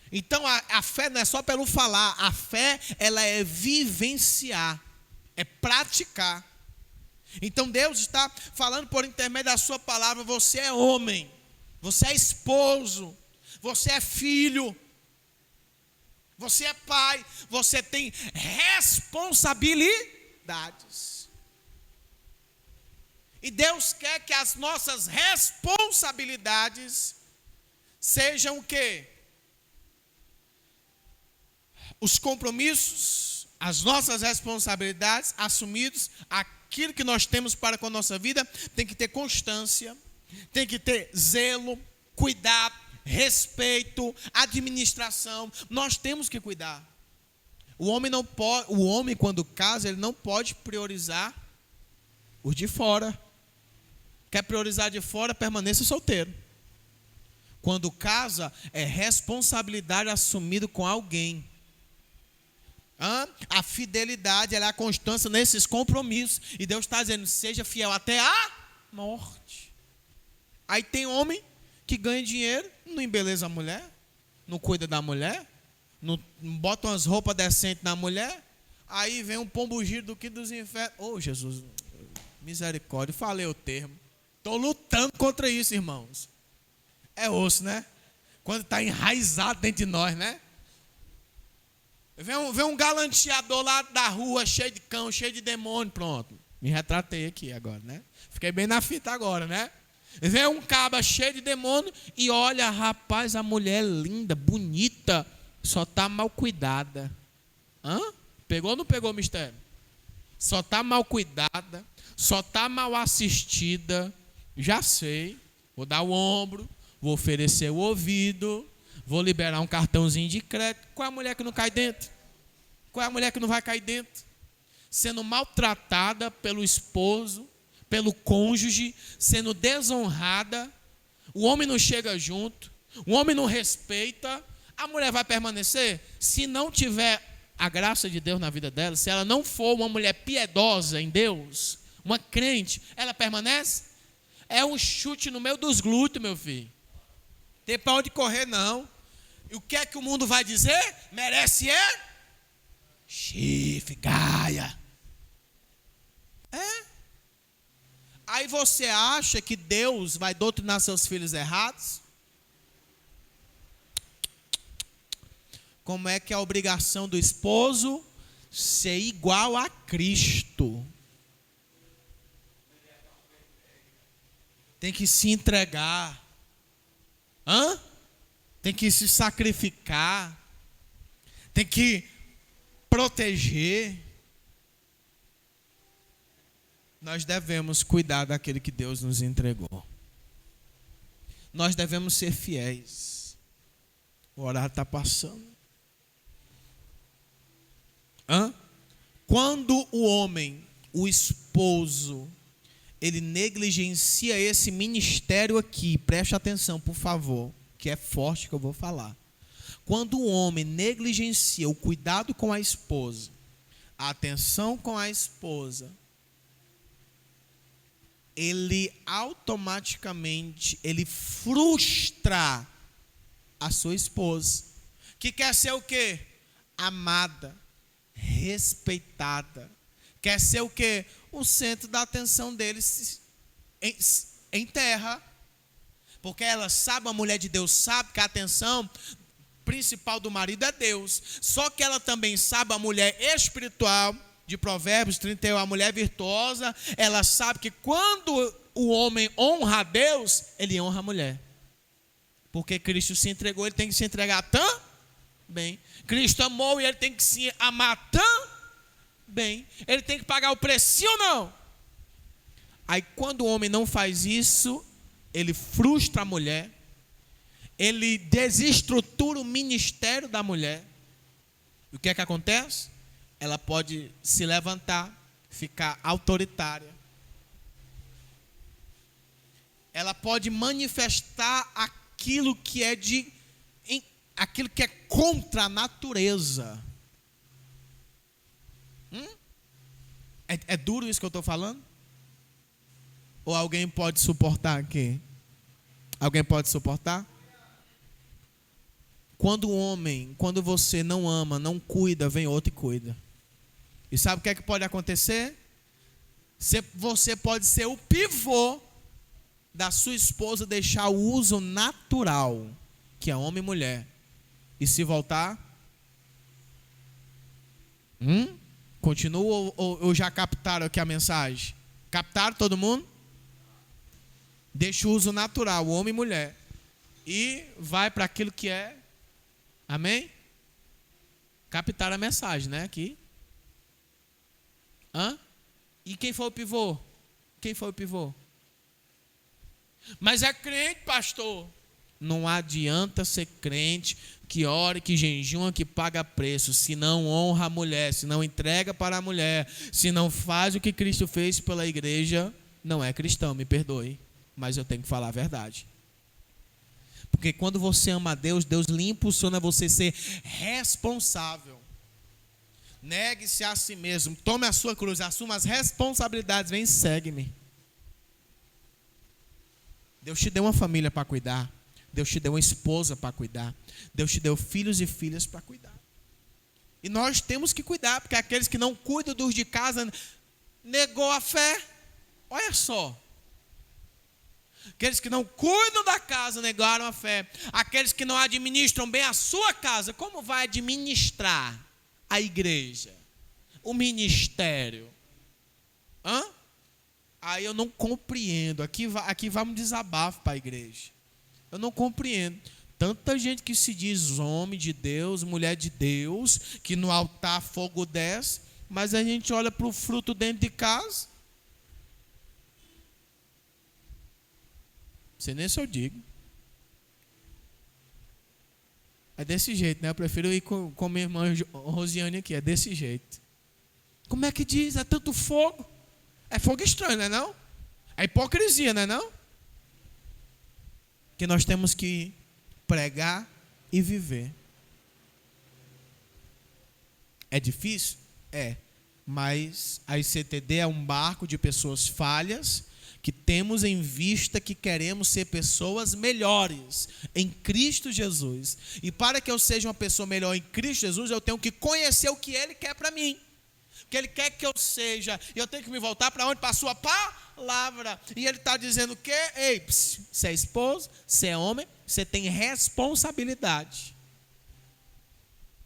Então a fé não é só pelo falar, a fé ela é vivenciar, é praticar. Então Deus está falando por intermédio da sua palavra, você é homem, você é esposo, você é filho, você é pai, você tem responsabilidades. E Deus quer que as nossas responsabilidades sejam o quê? Os compromissos, as nossas responsabilidades assumidos, aquilo que nós temos para com a nossa vida, tem que ter constância, tem que ter zelo, cuidado, respeito, administração. Nós temos que cuidar. O homem quando casa, ele não pode priorizar os de fora. Quer priorizar de fora, permaneça solteiro. Quando casa, é responsabilidade assumida com alguém. A fidelidade, ela é a constância nesses compromissos. E Deus está dizendo, seja fiel até a morte. Aí tem homem que ganha dinheiro, não embeleza a mulher, não cuida da mulher, não bota umas roupas decentes na mulher. Aí vem um pombo giro do que dos infernos. Oh, Jesus, misericórdia, falei o termo. Estou lutando contra isso, irmãos. É osso, né? Quando está enraizado dentro de nós, né? Vem um galanteador lá da rua, cheio de cão, cheio de demônio, pronto. Me retratei aqui agora, né? Fiquei bem na fita agora, né? Vem um caba cheio de demônio e olha, rapaz, a mulher linda, bonita, só está mal cuidada. Pegou ou não pegou o mistério? Só está mal cuidada, só está mal assistida. Já sei, vou dar o ombro, vou oferecer o ouvido, vou liberar um cartãozinho de crédito. Qual é a mulher que não cai dentro? Qual é a mulher que não vai cair dentro? Sendo maltratada pelo esposo, pelo cônjuge, sendo desonrada. O homem não chega junto, o homem não respeita. A mulher vai permanecer? Se não tiver a graça de Deus na vida dela, se ela não for uma mulher piedosa em Deus, uma crente, ela permanece? É um chute no meio dos glúteos, meu filho. Tem para onde correr, não. E o que é que o mundo vai dizer? Merece chifre, gaia. Aí você acha que Deus vai doutrinar seus filhos errados? Como é que é a obrigação do esposo? Ser igual a Cristo. Tem que se entregar. Tem que se sacrificar. Tem que proteger. Nós devemos cuidar daquele que Deus nos entregou. Nós devemos ser fiéis. O horário está passando. Quando o homem, o esposo, ele negligencia esse ministério aqui, preste atenção, por favor, que é forte que eu vou falar. Quando o homem negligencia o cuidado com a esposa, a atenção com a esposa, ele automaticamente, ele frustra a sua esposa, que quer ser o quê? Amada, respeitada, quer ser o quê? O centro da atenção deles em terra, porque ela sabe, a mulher de Deus sabe que a atenção principal do marido é Deus, só que ela também sabe, a mulher espiritual, de Provérbios 31, a mulher virtuosa, ela sabe que quando o homem honra a Deus, ele honra a mulher. Porque Cristo se entregou, ele tem que se entregar também. Cristo amou e ele tem que se amar também. Ele tem que pagar o precinho, não. Aí quando o homem não faz isso, ele frustra a mulher, ele desestrutura o ministério da mulher. E o que é que acontece? Ela pode se levantar, ficar autoritária. Ela pode manifestar aquilo que é contra a natureza. É duro isso que eu estou falando? Ou alguém pode suportar aqui? Alguém pode suportar? Quando você não ama, não cuida, vem outro e cuida. E sabe o que é que pode acontecer? Você pode ser o pivô da sua esposa, deixar o uso natural, que é homem e mulher, e se voltar? Continua ou já captaram aqui a mensagem? Captaram todo mundo? Deixa o uso natural, homem e mulher, e vai para aquilo que é. Amém? Captaram a mensagem, né? Aqui. E quem foi o pivô? Quem foi o pivô? Mas é crente, pastor. Não adianta ser crente que ore, que jejuma, que paga preço, se não honra a mulher, se não entrega para a mulher, se não faz o que Cristo fez pela igreja, não é cristão, me perdoe, mas eu tenho que falar a verdade. Porque quando você ama a Deus, Deus lhe impulsiona a você ser responsável. Negue-se a si mesmo, tome a sua cruz, assuma as responsabilidades, vem e segue-me. Deus te deu uma família para cuidar. Deus te deu uma esposa para cuidar. Deus te deu filhos e filhas para cuidar. E nós temos que cuidar, porque aqueles que não cuidam dos de casa, negou a fé. Olha só. Aqueles que não cuidam da casa, negaram a fé. Aqueles que não administram bem a sua casa, como vai administrar a igreja? O ministério? Aí eu não compreendo. Aqui vai um desabafo para a igreja. Eu não compreendo. Tanta gente que se diz homem de Deus, mulher de Deus, que no altar fogo desce, mas a gente olha para o fruto dentro de casa. Não sei nem se eu digo. É desse jeito, né? Eu prefiro ir com minha irmã Rosiane aqui. É desse jeito. Como é que diz? É tanto fogo. É fogo estranho, não é não? É hipocrisia, não é não? Que nós temos que pregar e viver. É difícil? É. Mas a ICTD é um barco de pessoas falhas, que temos em vista que queremos ser pessoas melhores em Cristo Jesus. E para que eu seja uma pessoa melhor em Cristo Jesus, eu tenho que conhecer o que Ele quer para mim. O que Ele quer que eu seja. E eu tenho que me voltar para onde? Para a sua palavra. E Ele está dizendo o quê? Ei, você é esposo, você é homem, você tem responsabilidade.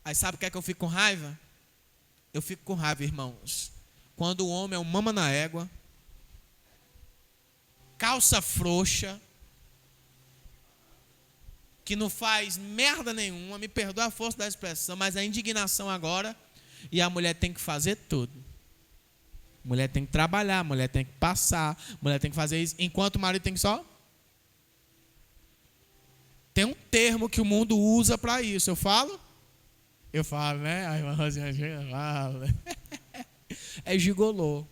Aí sabe o que é que eu fico com raiva? Eu fico com raiva, irmãos, quando o homem é um mama na égua, calça frouxa, que não faz merda nenhuma, me perdoa a força da expressão, mas a indignação agora, e a mulher tem que fazer tudo. A mulher tem que trabalhar, a mulher tem que passar, a mulher tem que fazer isso, enquanto o marido tem que só... Tem um termo que o mundo usa para isso, eu falo? Eu falo, né? A irmã Rosinha fala. É gigolô.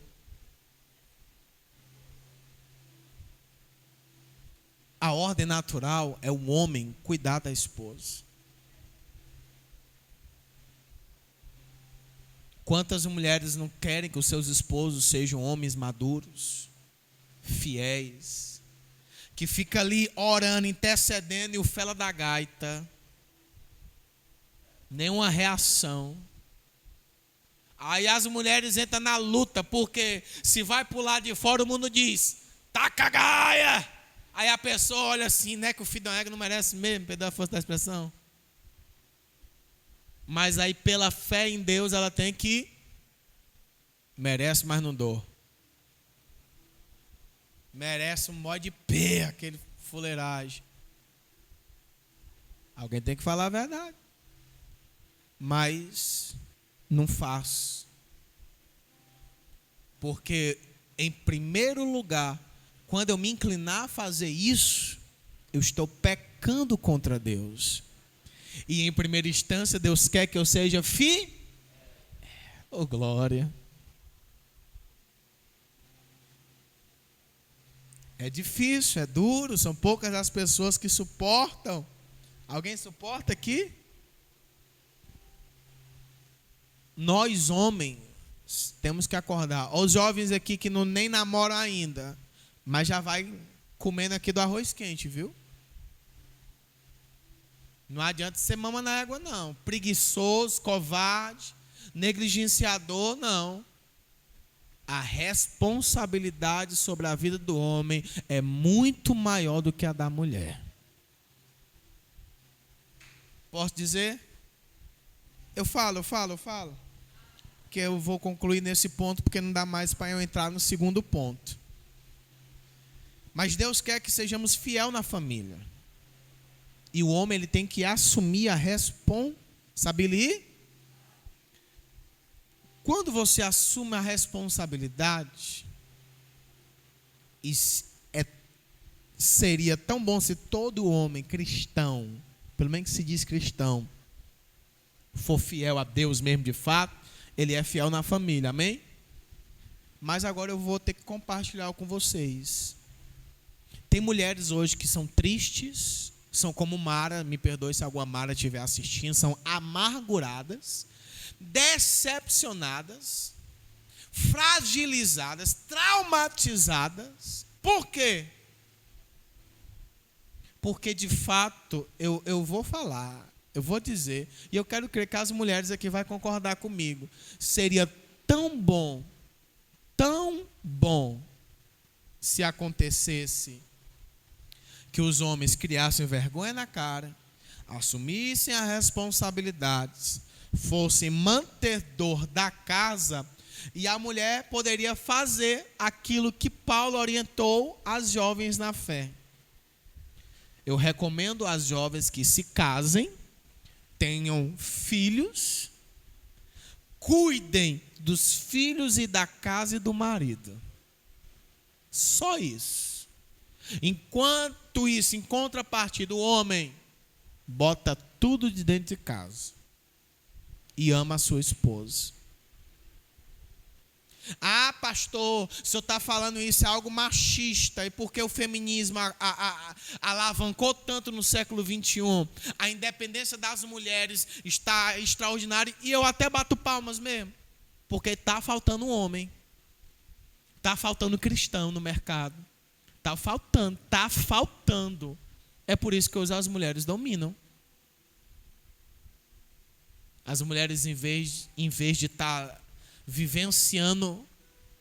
A ordem natural é o homem cuidar da esposa. Quantas mulheres não querem que os seus esposos sejam homens maduros, fiéis, que fica ali orando, intercedendo e o fela da gaita, nenhuma reação. Aí as mulheres entram na luta, porque se vai pro lado de fora, o mundo diz, taca a gaia! Aí a pessoa olha assim, né, que o filho da égua não merece mesmo, perdoa a força da expressão. Mas aí pela fé em Deus ela tem que Merece, mas não dou. Merece um mó de pé, aquele fuleiragem. Alguém tem que falar a verdade. Mas não faço. Porque, em primeiro lugar, quando eu me inclinar a fazer isso, eu estou pecando contra Deus. E em primeira instância, Deus quer que eu seja fiel. Oh, glória. É difícil, é duro, são poucas as pessoas que suportam. Alguém suporta aqui? Nós, homens, temos que acordar. Os jovens aqui que não nem namoram ainda, mas já vai comendo aqui do arroz quente, viu? Não adianta ser mama na égua, não. Preguiçoso, covarde, negligenciador, não. A responsabilidade sobre a vida do homem é muito maior do que a da mulher. Posso dizer? Eu falo. Que eu vou concluir nesse ponto, porque não dá mais para eu entrar no segundo ponto. Mas Deus quer que sejamos fiel na família. E o homem ele tem que assumir a responsabilidade. Quando você assume a responsabilidade, seria tão bom se todo homem cristão, pelo menos que se diz cristão, for fiel a Deus mesmo de fato, ele é fiel na família, amém? Mas agora eu vou ter que compartilhar com vocês. Tem mulheres hoje que são tristes, são como Mara, me perdoe se alguma Mara estiver assistindo, são amarguradas, decepcionadas, fragilizadas, traumatizadas. Por quê? Porque de fato, eu vou falar, eu vou dizer, e eu quero crer que as mulheres aqui vão concordar comigo, seria tão bom, se acontecesse que os homens criassem vergonha na cara, assumissem as responsabilidades, fossem mantenedor da casa, e a mulher poderia fazer aquilo que Paulo orientou as jovens na fé. Eu recomendo às jovens que se casem, tenham filhos, cuidem dos filhos e da casa e do marido. Só isso. Enquanto isso, em contrapartida, o homem bota tudo de dentro de casa e ama a sua esposa. Ah, pastor, o senhor está falando isso, é algo machista. E porque o feminismo alavancou tanto no século XXI, a independência das mulheres está extraordinária. E eu até bato palmas mesmo, porque está faltando um homem, está faltando cristão no mercado, está faltando. É por isso que hoje as mulheres dominam. As mulheres, em vez de estar vivenciando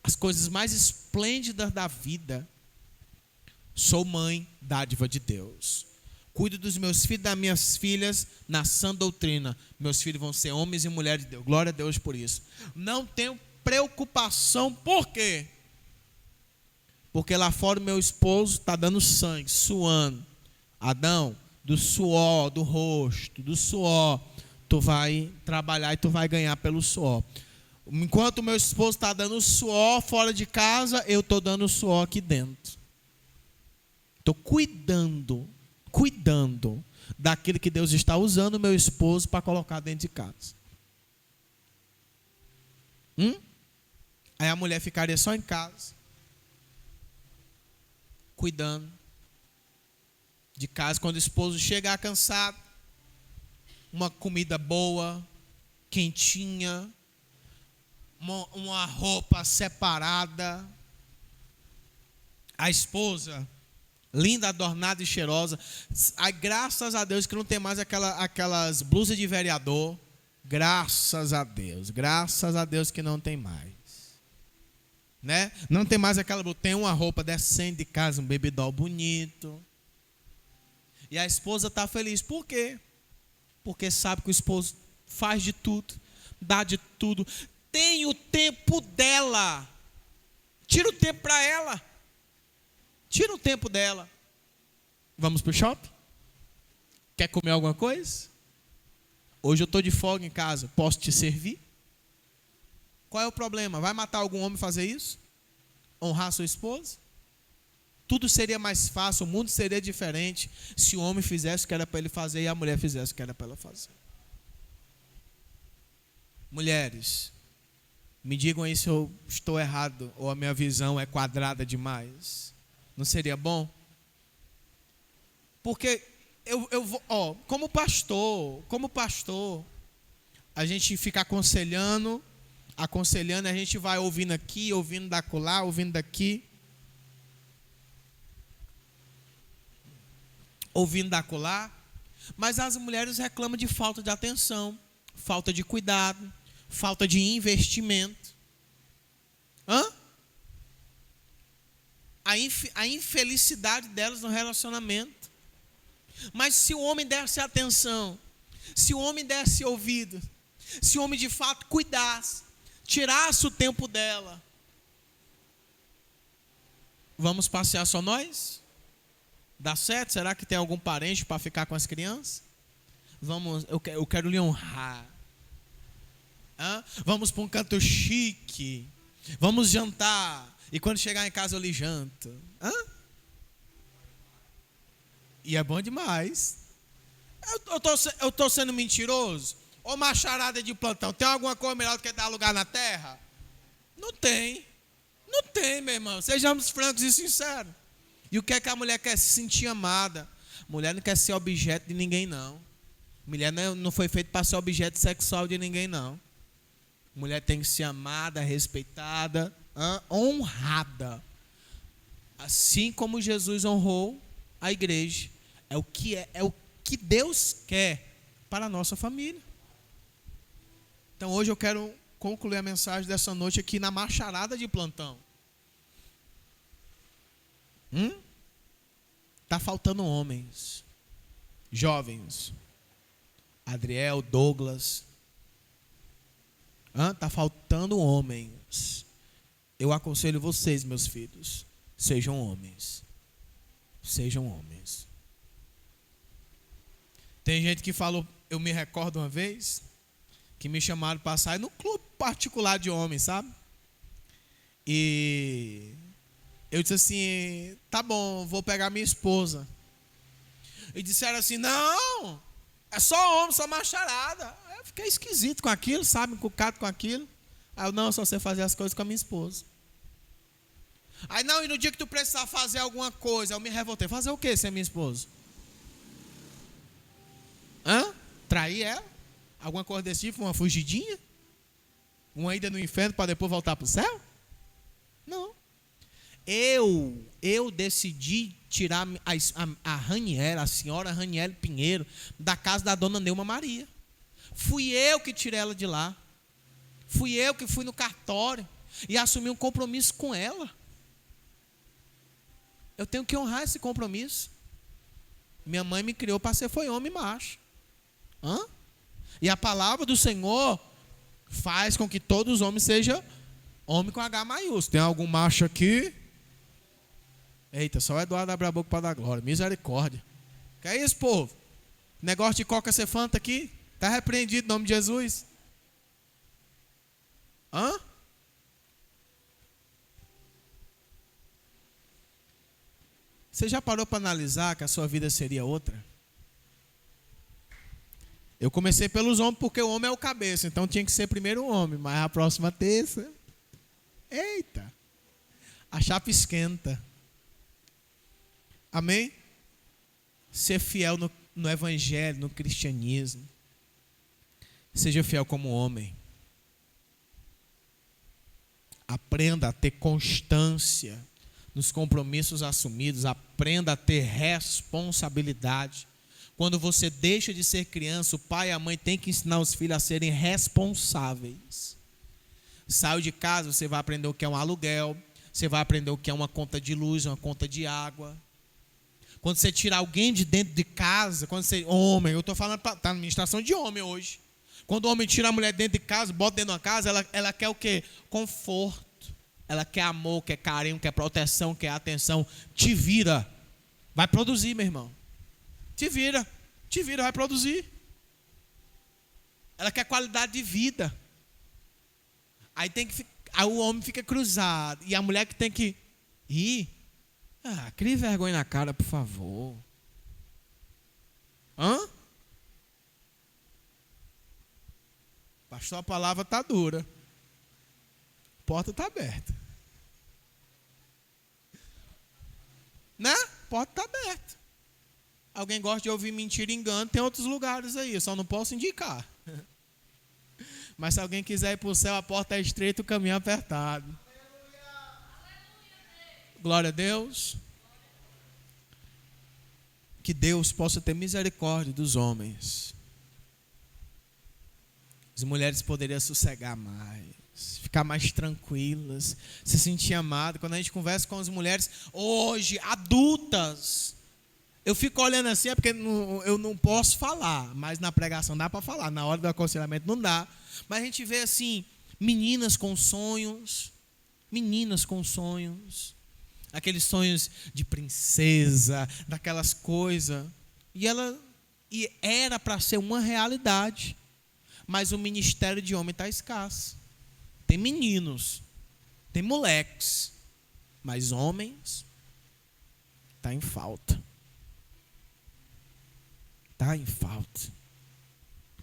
as coisas mais esplêndidas da vida, sou mãe, dádiva de Deus. Cuido dos meus filhos e das minhas filhas na sã doutrina. Meus filhos vão ser homens e mulheres de Deus. Glória a Deus por isso. Não tenho preocupação. Por quê? Porque lá fora o meu esposo está dando sangue, suando. Adão, do suor, do rosto, do suor, tu vai trabalhar e tu vai ganhar pelo suor. Enquanto o meu esposo está dando suor fora de casa, eu estou dando suor aqui dentro. Estou cuidando daquilo que Deus está usando o meu esposo para colocar dentro de casa. Aí a mulher ficaria só em casa, cuidando de casa. Quando o esposo chegar cansado, uma comida boa, quentinha, uma roupa separada, a esposa linda, adornada e cheirosa. Graças a Deus que não tem mais aquelas blusas de vereador. Graças a Deus que não tem mais, né? Não tem mais aquela, tem uma roupa decente de casa, um bebidol bonito, e a esposa está feliz. Por quê? Porque sabe que o esposo faz de tudo, dá de tudo, tem o tempo dela. Tira o tempo para ela. Tira o tempo dela. Vamos para o shopping? Quer comer alguma coisa? Hoje eu estou de folga em casa. Posso te servir? Qual é o problema? Vai matar algum homem fazer isso? Honrar sua esposa? Tudo seria mais fácil, o mundo seria diferente se o homem fizesse o que era para ele fazer e a mulher fizesse o que era para ela fazer. Mulheres, me digam aí se eu estou errado ou a minha visão é quadrada demais. Não seria bom? Porque eu vou, como pastor, a gente fica aconselhando, a gente vai ouvindo aqui, ouvindo da acolá, ouvindo daqui, ouvindo da acolá, mas as mulheres reclamam de falta de atenção, falta de cuidado, falta de investimento. A infelicidade delas no relacionamento. Mas se o homem desse atenção, se o homem desse ouvido, se o homem de fato cuidasse, tirasse o tempo dela, vamos passear só nós? Dá certo? Será que tem algum parente para ficar com as crianças? Vamos, eu quero lhe honrar. Vamos para um canto chique. Vamos jantar. E quando chegar em casa eu lhe janto. E é bom demais. Eu estou sendo mentiroso? Ou macharada de plantão? Tem alguma coisa melhor do que dar lugar na terra? Não tem. Não tem, meu irmão. Sejamos francos e sinceros. E o que é que a mulher quer? Se sentir amada. Mulher não quer ser objeto de ninguém, não. Mulher não foi feita para ser objeto sexual de ninguém, não. Mulher tem que ser amada, respeitada, honrada. Assim como Jesus honrou a igreja. É o que Deus quer para a nossa família. Então hoje eu quero concluir a mensagem dessa noite aqui na macharada de plantão. Está faltando homens, jovens, Adriel, Douglas. Está faltando homens. Eu aconselho vocês, meus filhos, sejam homens. Sejam homens. Tem gente que falou, eu me recordo uma vez, que me chamaram para sair no clube particular de homens, sabe? E eu disse assim, tá bom, vou pegar minha esposa. E disseram assim, não, é só homem, só macharada. Eu fiquei esquisito com aquilo, sabe, encucado com aquilo. Aí eu, não, só sei fazer as coisas com a minha esposa. Aí não, e no dia que tu precisar fazer alguma coisa, eu me revoltei. Fazer o quê sem minha esposa? Trair ela? Alguma coisa desse tipo, uma fugidinha? Uma ida no inferno para depois voltar para o céu? Não. Eu decidi tirar a Raniel, a senhora Raniel Pinheiro, da casa da dona Neuma Maria. Fui eu que tirei ela de lá. Fui eu que fui no cartório e assumi um compromisso com ela. Eu tenho que honrar esse compromisso. Minha mãe me criou para ser foi homem e macho. E a palavra do Senhor faz com que todos os homens sejam homem com H maiúsculo. Tem algum macho aqui? Eita, só o Eduardo abre a boca para dar glória. Misericórdia. Que é isso, povo? Negócio de coca ser fanta aqui? Está repreendido em nome de Jesus. Você já parou para analisar que a sua vida seria outra? Eu comecei pelos homens porque o homem é o cabeça, então tinha que ser primeiro o homem, mas a próxima terça, eita, a chapa esquenta. Amém? Ser fiel no evangelho, no cristianismo. Seja fiel como homem. Aprenda a ter constância nos compromissos assumidos. Aprenda a ter responsabilidade. Quando você deixa de ser criança, o pai e a mãe têm que ensinar os filhos a serem responsáveis. Saiu de casa, você vai aprender o que é um aluguel. Você vai aprender o que é uma conta de luz, uma conta de água. Quando você tirar alguém de dentro de casa, quando você... Homem, eu estou falando, está na administração de homem hoje. Quando o homem tira a mulher dentro de casa, bota dentro de uma casa, ela quer o quê? Conforto. Ela quer amor, quer carinho, quer proteção, quer atenção. Te vira. Vai produzir, meu irmão. Te vira, vai produzir. Ela quer qualidade de vida. Aí o homem fica cruzado. E a mulher que tem que ir. Crie vergonha na cara, por favor. Pastor, a palavra está dura. A porta está aberta. Né? A porta está aberta. Alguém gosta de ouvir mentira e engano, tem outros lugares aí, eu só não posso indicar. Mas se alguém quiser ir para o céu, a porta é estreita, o caminho é apertado. Glória a Deus. Que Deus possa ter misericórdia dos homens. As mulheres poderiam sossegar mais, ficar mais tranquilas, se sentir amadas. Quando a gente conversa com as mulheres, hoje, adultas, eu fico olhando assim, porque eu não posso falar, mas na pregação dá para falar, na hora do aconselhamento não dá. Mas a gente vê assim, meninas com sonhos, aqueles sonhos de princesa, daquelas coisas, e era para ser uma realidade. Mas o ministério de homem está escasso. Tem meninos, tem moleques, mas homens está em falta. Está em falta.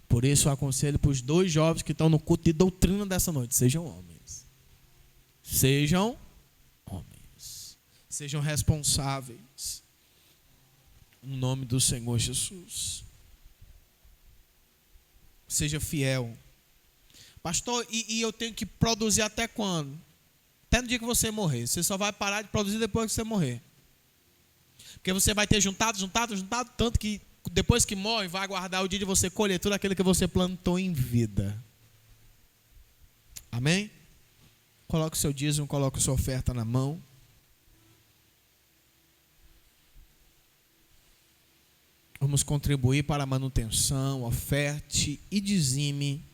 Por isso eu aconselho para os 2 jovens que estão no culto de doutrina dessa noite: sejam homens. Sejam homens. Sejam responsáveis. Em nome do Senhor Jesus. Seja fiel. Pastor, e eu tenho que produzir até quando? Até no dia que você morrer. Você só vai parar de produzir depois que você morrer. Porque você vai ter juntado, tanto que depois que morre, vai aguardar o dia de você colher tudo aquilo que você plantou em vida. Amém? Coloque o seu dízimo, coloque a sua oferta na mão. Vamos contribuir para a manutenção, oferte e dizime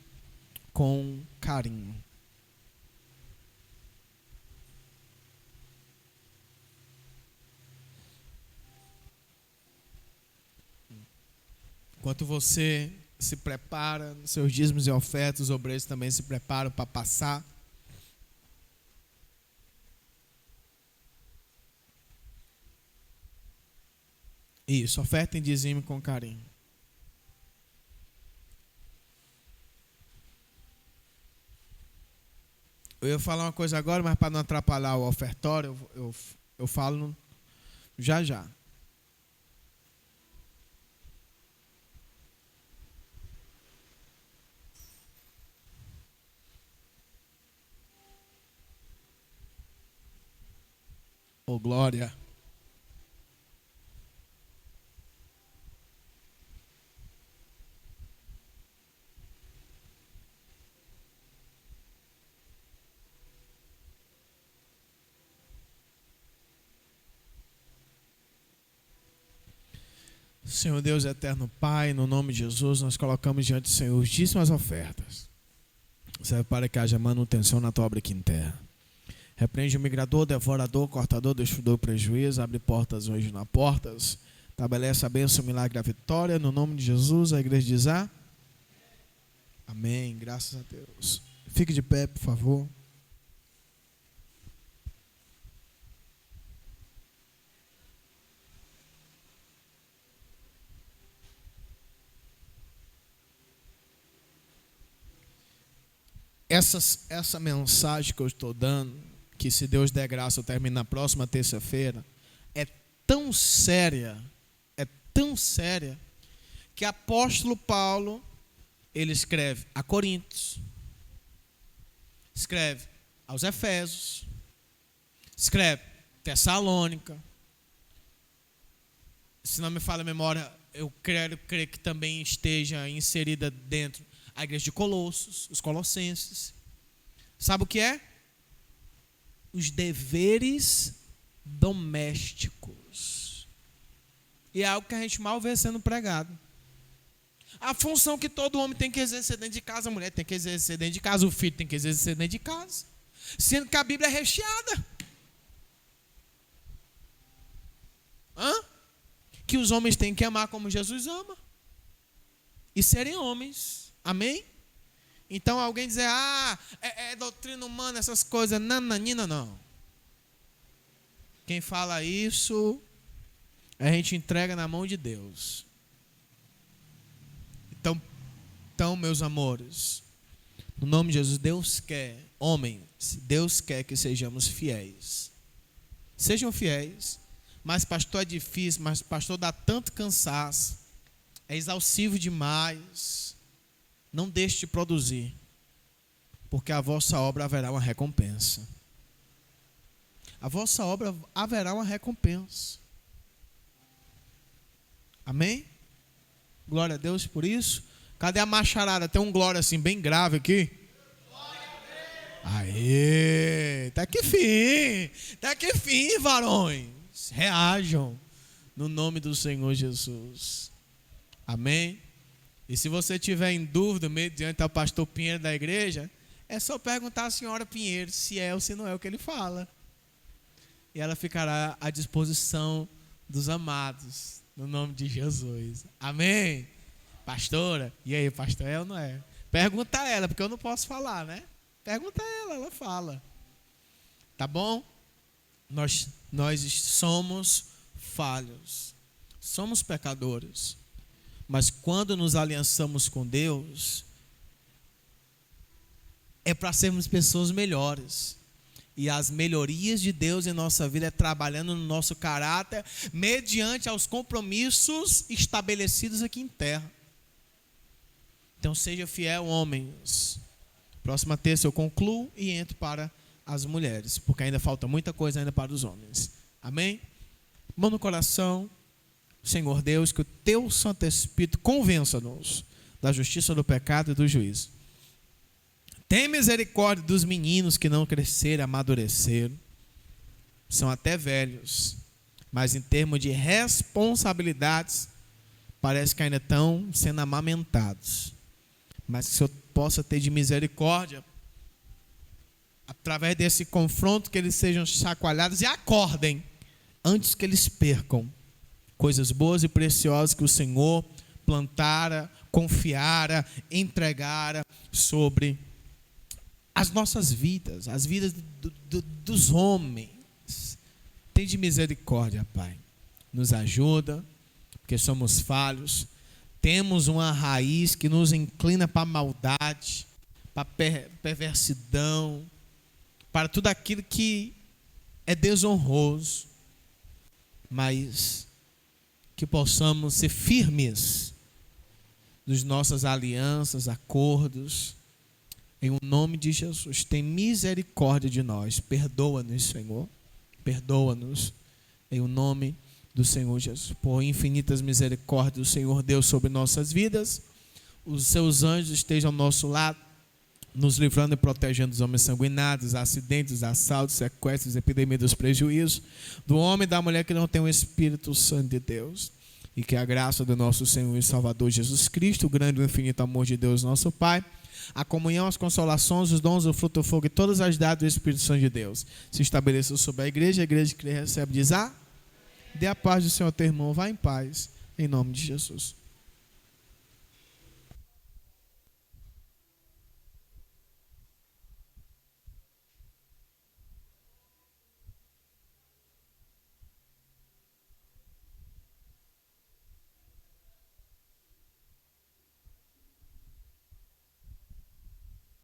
com carinho. Enquanto você se prepara, seus dízimos e ofertas, os obreiros também se preparam para passar. Isso, oferta e dizime com carinho. Eu ia falar uma coisa agora, mas para não atrapalhar o ofertório, eu falo já. Oh, glória. Senhor Deus eterno Pai, no nome de Jesus, nós colocamos diante do Senhor os dízimos e as ofertas. Serve para que haja manutenção na tua obra aqui em terra. Repreende o migrador, devorador, cortador, destruidor, prejuízo, abre portas hoje na portas. Estabelece a bênção, o milagre, a vitória. No nome de Jesus, a igreja diz amém. Graças a Deus. Fique de pé, por favor. Essa mensagem que eu estou dando, que se Deus der graça eu termino na próxima terça-feira, é tão séria, que apóstolo Paulo, ele escreve a Coríntios, escreve aos Efésios, escreve Tessalônica, se não me falha a memória, eu creio que também esteja inserida dentro a igreja de Colossos, os colossenses. Sabe o que é? Os deveres domésticos. E é algo que a gente mal vê sendo pregado. A função que todo homem tem que exercer dentro de casa, a mulher tem que exercer dentro de casa, o filho tem que exercer dentro de casa. Sendo que a Bíblia é recheada. Que os homens têm que amar como Jesus ama. E serem homens. Amém? Então alguém dizer, é doutrina humana, essas coisas. Nananina, não. Quem fala isso, a gente entrega na mão de Deus. Então, meus amores, no nome de Jesus, Deus quer, homens, Deus quer que sejamos fiéis. Sejam fiéis. Mas pastor, é difícil, mas pastor, dá tanto cansaço, é exaustivo demais. Não deixe de produzir, porque a vossa obra haverá uma recompensa. A vossa obra haverá uma recompensa. Amém? Glória a Deus por isso. Cadê a macharada? Tem um glória assim bem grave aqui. Aê, tá que fim, varões. Reajam no nome do Senhor Jesus. Amém? E se você tiver em dúvida, mediante ao pastor Pinheiro da igreja, é só perguntar à senhora Pinheiro se é ou se não é o que ele fala. E ela ficará à disposição dos amados, no nome de Jesus. Amém? Pastora, e aí, pastor, é ou não é? Pergunta a ela, porque eu não posso falar, né? Pergunta a ela, ela fala. Tá bom? Nós somos falhos, somos pecadores, mas quando nos aliançamos com Deus, é para sermos pessoas melhores. E as melhorias de Deus em nossa vida é trabalhando no nosso caráter, mediante aos compromissos estabelecidos aqui em terra. Então seja fiel, homens. Próxima terça eu concluo e entro para as mulheres, porque ainda falta muita coisa ainda para os homens. Amém? Mão no coração. Senhor Deus, que o teu Santo Espírito convença-nos da justiça, do pecado e do juízo. Tem misericórdia dos meninos que não cresceram, amadureceram. São até velhos, mas em termos de responsabilidades, parece que ainda estão sendo amamentados. Mas que o Senhor possa ter de misericórdia, através desse confronto, que eles sejam chacoalhados e acordem, antes que eles percam coisas boas e preciosas que o Senhor plantara, confiara, entregara sobre as nossas vidas, as vidas dos homens. Tem de misericórdia, Pai. Nos ajuda, porque somos falhos. Temos uma raiz que nos inclina para a maldade, para a perversidão, para tudo aquilo que é desonroso. Mas que possamos ser firmes nas nossas alianças, acordos. Em o nome de Jesus, tem misericórdia de nós. Perdoa-nos, Senhor. Perdoa-nos. Em o nome do Senhor Jesus. Por infinitas misericórdias, o Senhor Deus sobre nossas vidas. Os seus anjos estejam ao nosso lado, nos livrando e protegendo dos homens sanguinários, acidentes, assaltos, sequestros, epidemias, dos prejuízos, do homem e da mulher que não tem o Espírito Santo de Deus. E que a graça do nosso Senhor e Salvador Jesus Cristo, o grande e infinito amor de Deus, nosso Pai, a comunhão, as consolações, os dons, o fruto do fogo e todas as dádivas do Espírito Santo de Deus se estabeleçam sobre a igreja que recebe diz: dê a paz do Senhor, teu irmão, vá em paz, em nome de Jesus.